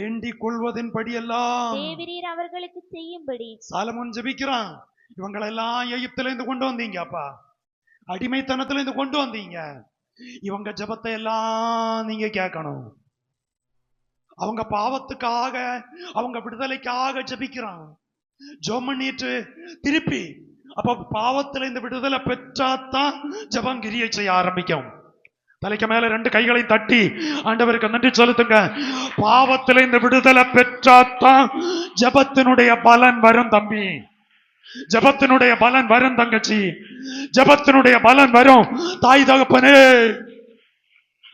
[SPEAKER 3] தேவரீர் அவர்களுக்கு செய்யும்படி.
[SPEAKER 2] சாலமோன் ஜெபிக்கிறான். இவங்களெல்லாம் எகிப்துல இருந்து கொண்டு வந்தீங்க அப்பா, அடிமைத்தனத்துல இருந்து கொண்டு வந்தீங்க, இவங்க ஜெபத்தை எல்லாம் நீங்க கேட்கணும். அவங்க பாவத்துக்காக, அவங்க விடுதலைக்காக ஜெபிக்கிறான். ஜெபம் பண்ணிட்டு திருப்பி அப்ப பாவத்துல இந்த விடுதலை பெற்றாத்தான் ஜெபம் கிரியை செய்ய ஆரம்பிக்கும். தலைக்கு மேல 2 கைகளை தட்டி ஆண்டவருக்கு நன்றி செலுத்துங்க. பாவத்துல இந்த விடுதலை பெற்றாத்தான் ஜெபத்தினுடைய பலன் வரும் தம்பி, ஜெபத்தினுடைய பலன் வரும் தங்கச்சி, ஜெபத்தினுடைய பலன் வரும் தாய் தகப்பனே.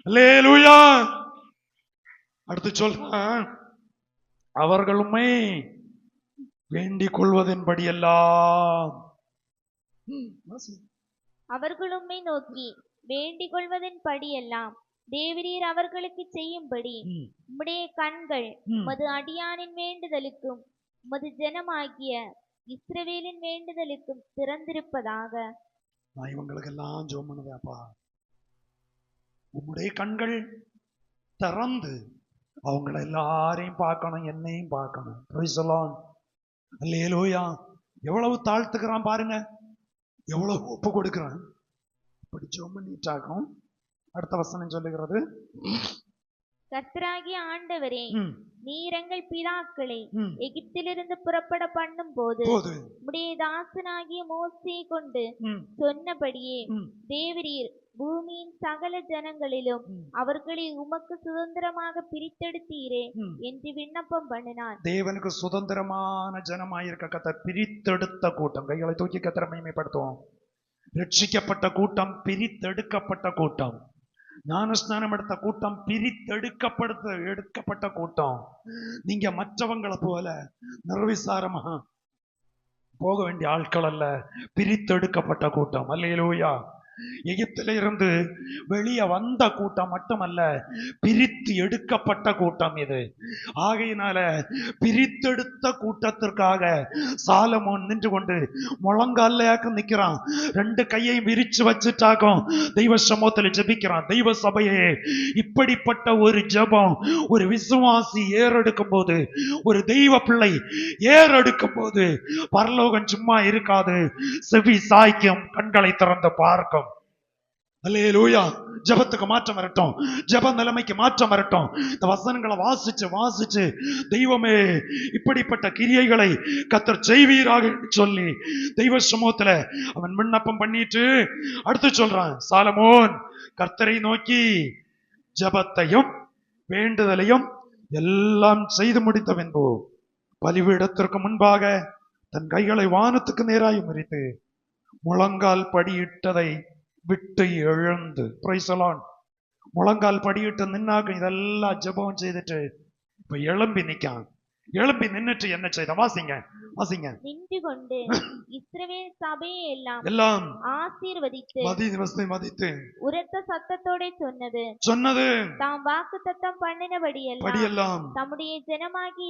[SPEAKER 2] அல்லேலூயா. அடுத்து சொல்றான், அவர்களுமே வேண்டிக் கொள்வதன்படி எல்லாம்.
[SPEAKER 3] அவர்களுமே நோக்கி வேண்டிக் கொள்வதன்படி எல்லாம் தேவரீர் அவர்களுக்கு செய்யும்படி உம்முடைய கண்கள் உமது அடியானின் வேண்டுதலுக்கும் உமது ஜனமாகிய இஸ்ரவேலின் வேண்டுதலுக்கும் திறந்திருப்பதாக.
[SPEAKER 2] நான் இவங்களுக்கு எல்லாம் ஜெபம் பண்ணுவேன்ப்பா, உம்முடைய கண்கள் திறந்து அவங்கள எல்லாரையும் பார்க்கணும், என்னையும் பார்க்கணும். Praise the lord. அல்லேலூயா. எவ்வளவு தாழ்த்துக்கிறான் பாருங்க, எவ்வளவு ஒப்பு கொடுக்கிறான். இப்படி ஜெபம் பண்ணிட்டாகும். அடுத்த வசனம் சொல்லுகிறது,
[SPEAKER 3] கர்த்தராகிய ஆண்டவரே, நீர் எங்கள் பிதாக்களை எகிப்திலிருந்து புறப்பட பண்ணும் போது உம்முடைய தாசனாகிய மோசேயை கொண்டு சொன்னபடியே தேவரீர் பூமியின் சகல ஜனங்களிலும் அவர்களை உமக்கு சுதந்திரமாக பிரித்தெடுத்தீரே என்று விண்ணப்பம் பண்ணினான்.
[SPEAKER 2] தேவனுக்கு சுதந்திரமான ஜனமாயிருக்க கர்த்தர் பிரித்தெடுத்த கூட்டம். கைகளை தூக்கி கர்த்தரை மகிமைப்படுத்துவோம். ரட்சிக்கப்பட்ட கூட்டம், பிரித்தெடுக்கப்பட்ட கூட்டம், ஞானஸ்நானம் எடுத்த கூட்டம், எடுக்கப்பட்ட கூட்டம். நீங்க மற்றவங்களை போல நிர்விசாரமா போக வேண்டிய ஆட்கள் அல்ல, பிரித்தெடுக்கப்பட்ட கூட்டம். அல்லேலூயா. எகிப்தில இருந்து வெளியே வந்த கூட்டம் மட்டுமல்ல, பிரித்து எடுக்கப்பட்ட கூட்டம் இது. ஆகையினால பிரித்தெடுத்த கூட்டத்திற்காக சாலமோன் நின்று கொண்டு முழங்காலையாக்க நிற்கிறான். 2 கையையும் விரிச்சு வச்சுட்டாக்கும் தெய்வ சமூகத்தில் ஜெபிக்கிறான். தெய்வ சபையே, இப்படிப்பட்ட ஒரு ஜெபம் ஒரு விசுவாசி ஏறெடுக்கும் போது, ஒரு தெய்வ பிள்ளை ஏறெடுக்கும் போது பரலோகம் சும்மா இருக்காது, செவி சாய்க்கும், கண்களை திறந்து பார்க்கும். அல்லேலூயா. ஜெபத்துக்கு மாற்றம் வரட்டும், ஜெப நிலைமைக்கு மாற்றம் வரட்டும். இந்த வசனங்களை வாசிச்சு வாசிச்சு தெய்வமே இப்படிப்பட்ட கிரியைகளை கர்த்தர் செய்வீராக என்று சொல்லி தெய்வ சமூகத்துல அவன் விண்ணப்பம் பண்ணிட்டு அடுத்து சொல்றான், சாலமோன் கர்த்தரை நோக்கி ஜெபத்தையும் வேண்டுதலையும் எல்லாம் செய்து முடித்த பின்பு பலிபீடத்திற்கு முன்பாக தன் கைகளை வானத்துக்கு நேராய் முறித்து முழங்கால் படியிட்டதை விட்டு எழுந்து, பிரைஸ் தி லார்ட், முழங்கால் படியிட்டு நின்னாக்க இதெல்லாம் ஜெபம் செய்துட்டு இப்ப எழும்பி நிக்கான். எழும்பி நின்னுட்டு என்ன செய்த? வாசிங்க வாசிங்க.
[SPEAKER 3] நின்று கொண்டு இஸ்ரவேல் சபையை
[SPEAKER 2] எல்லாம்
[SPEAKER 3] ஆசீர்வதித்து
[SPEAKER 2] மதித்து
[SPEAKER 3] உரத்த சத்தத்தோட
[SPEAKER 2] சொன்னது
[SPEAKER 3] தாம் வாக்குத்தத்தம் பண்ணினபடியெல்லாம் தம்முடைய ஜனமாகி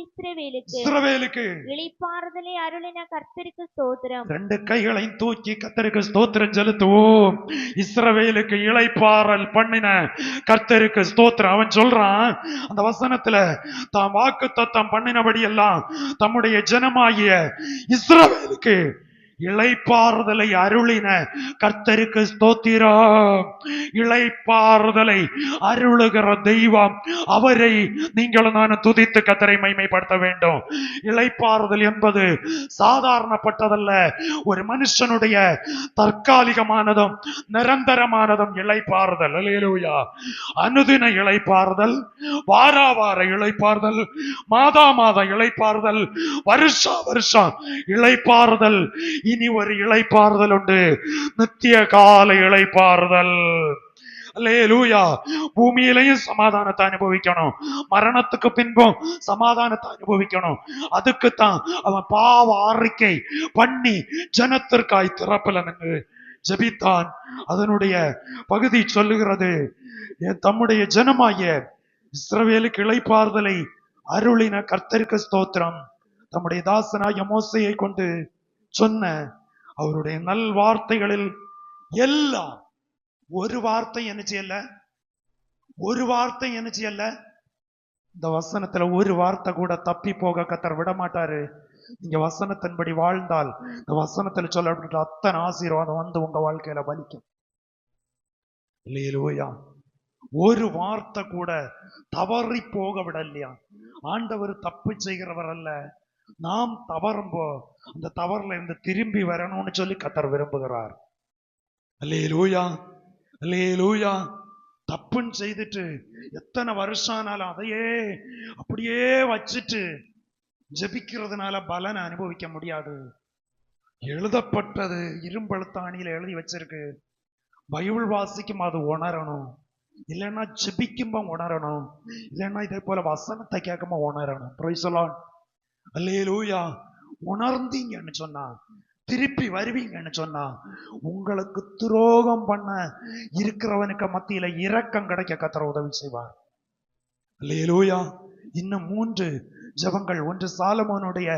[SPEAKER 3] இஸ்ரவேலுக்கு இளைப்பாறுதலை அருளின கர்த்தருக்கு ஸ்தோத்திரம்.
[SPEAKER 2] ரெண்டு கைகளையும் தூக்கி கர்த்தருக்கு ஸ்தோத்திரம் செலுத்துவோம். இஸ்ரவேலுக்கு இளைப்பாறல் பண்ணின கர்த்தருக்கு ஸ்தோத்திரம். அவன் சொல்றான் அந்த வசனத்துல, தாம் வாக்குத்தத்தம் பண்ணினபடி எல்லாம் தம்முடைய ஜனமாகிய இஸ்ரவேலுக்கு இளைப்பாறுதலை அருளின கர்த்தருக்கு ஸ்தோத்திரம். இளைப்பாறுதலை அருளுகிற தெய்வம் அவரை நீங்கள் நான் துதித்து கர்த்தரை மகிமைப்படுத்த வேண்டும். இளைப்பாறுதல் என்பது சாதாரணப்பட்டதல்ல. ஒரு மனுஷனுடைய தற்காலிகமானதும் நிரந்தரமானதும் இளைப்பாறுதல். அல்லேலூயா. அனுதின இளைப்பாறுதல், வார இளைப்பாறுதல், மாதா இளைப்பாறுதல், வருஷம் இளைப்பாறுதல். இனி ஒரு இளைப்பாறுதல் உண்டு, நித்திய கால இளைப்பாறுதல். அல்லேலூயா. பூமியிலையும் சமாதானத்தை அனுபவிக்கணும், மரணத்துக்கு பின்பும் சமாதானத்தை அனுபவிக்கணும். அதுக்குத்தான் அவன் பாவ அறிக்கை பண்ணி ஜனத்திற்காய் திறப்பல நின்று ஜெபித்தான். அதனுடைய பகுதி சொல்லுகிறது, தம்முடைய ஜனமாகிய இஸ்ரவேலுக்கு இளைப்பாறுதலை அருளின கர்த்தருக்கு ஸ்தோத்திரம். தம்முடைய தாசனாகிய மோசேயை கொண்டு சொன்ன அவருடைய நல் வார்த்தைகளில் எல்லாம் ஒரு வார்த்தை என்ன செய்யல, இந்த வசனத்துல ஒரு வார்த்தை கூட தப்பி போக கர்த்தர் விட மாட்டாரு. நீங்க வசனத்தின்படி வாழ்ந்தால் இந்த வசனத்துல சொல்லப்பட்ட அத்தனை ஆசீர்வாதம் வந்து உங்க வாழ்க்கையில பலிக்கும். அல்லேலூயா. ஒரு வார்த்தை கூட தவறி போக விடலையா. ஆண்டவர் தப்பு செய்கிறவர் அல்ல. நாம் தவறும்போ அந்த தவறுல இருந்து திரும்பி வரணும்னு சொல்லி கர்த்தர் விரும்புகிறார். அல்லேலூயா, அல்லேலூயா. தப்புன்னு செய்துட்டு எத்தனை வருஷம் ஆனாலும் அதையே அப்படியே வச்சுட்டு ஜெபிக்கிறதுனால பலனை அனுபவிக்க முடியாது. எழுதப்பட்டது இரும்பழுத்தாணியில எழுதி வச்சிருக்கு. பைபிள் வாசிக்கும் அது உணரணும், இல்லைன்னா ஜெபிக்கும்போ உணரணும், இல்லைன்னா இதே போல வசனத்தை கேட்கும்போ உணரணும். Price the lord. அல்லேலூயா. உணர்ந்தீங்கன்னு சொன்னா, திருப்பி வருவீங்கன்னு சொன்னா, உங்களுக்கு துரோகம் பண்ண இருக்கிறவனுக்கு மத்தியில இரக்கம் கிடைக்க கர்த்தர் உதவி செய்வார். அல்லேலூயா. இன்னும் 3 ஜெபங்கள். ஒன்று சாலமோனுடைய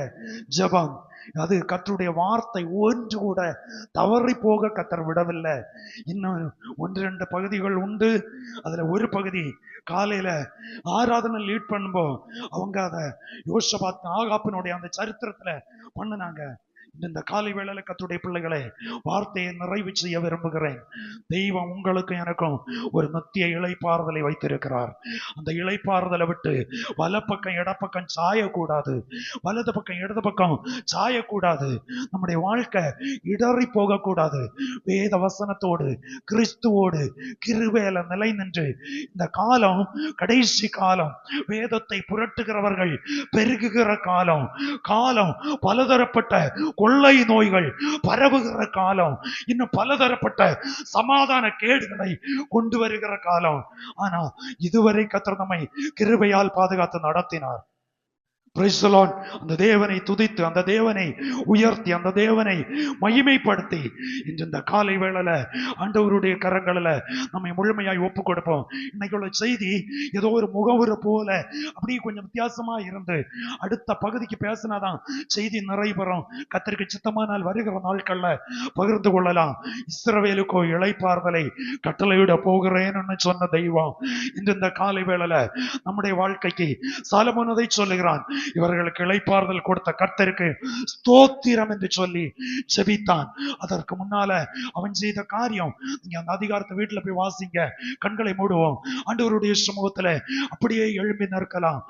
[SPEAKER 2] ஜெபம். அது கர்த்தருடைய வார்த்தை ஒன்று கூட தவறி போக கர்த்தர் விடவில்லை. இன்னும் 1-2 பகுதிகள் உண்டு. அதுல ஒரு பகுதி காலையில ஆராதனை லீட் பண்ணும்போ அவங்க அதை யோசபாத் ஆகாப்பினுடைய அந்த சரித்திரத்துல பண்ணுனாங்க. இந்த காலை வேளையில கர்த்தருடைய பிள்ளைகளை வார்த்தையை நிறைவு செய்ய விரும்புகிறேன். தெய்வம் உங்களுக்கு எனக்கும் ஒரு நித்திய இளைப்பாறுதலை வைத்திருக்கிறார். அந்த இளைப்பாறுதலை விட்டு வலப்பக்கம் இடப்பக்கம் சாயக்கூடாது, வலது பக்கம் இடது பக்கம் சாயக்கூடாது. நம்முடைய வாழ்க்கை இடறி போகக்கூடாது. வேத வசனத்தோடு கிறிஸ்துவோடு கிருபையில நிலை நின்று இந்த காலம் கடைசி காலம், வேதத்தை புரட்டுகிறவர்கள் பெருகுகிற காலம், பலதரப்பட்ட கொள்ளை நோய்கள் பரவுகிற காலம், இன்னும் பலதரப்பட்ட சமாதான கேடுகளை கொண்டு வருகிற காலம். ஆனா இதுவரை கர்த்தர் நம்மை கிருபையால் பாதுகாத்து நடத்தினார். Price the Lord. அந்த தேவனை துதித்து, அந்த தேவனை உயர்த்தி, அந்த தேவனை மகிமைப்படுத்தி இன்று இந்த காலை வேளையில ஆண்டவருடைய கரங்களில் நம்மை முழுமையாய் ஒப்பு கொடுப்போம். இன்னைக்குள்ள செய்தி ஏதோ ஒரு முகவுரை போல அப்படியே கொஞ்சம் வித்தியாசமா இருந்து அடுத்த பகுதிக்கு பேசினாதான் செய்தி நிறைவேறும். கர்த்தருக்கு சித்தமானால் வருகிற நாட்கள்ல பகிர்ந்து கொள்ளலாம். இஸ்ரவேலுக்கோ இளைப்பாறுதலை கட்டளையிட போகிறேன்னு சொன்ன தெய்வம் இன்று இந்த காலை வேளையில நம்முடைய வாழ்க்கைக்கு சாலமோன் அதை சொல்லுகிறான். இவர்களுக்கு இளைப்பாறுதல் கொடுத்த கர்த்தருக்கு ஸ்தோத்திரம் என்று சொல்லி ஜெபித்தான். அதற்கு முன்னால அவன் செய்த காரியம், நீங்க அந்த அதிகாரத்தை வீட்டுல போய் வாசிங்க. கண்களை மூடுவோம். ஆண்டவருடைய சமூகத்துல அப்படியே எழும்பி நிற்கலாம்.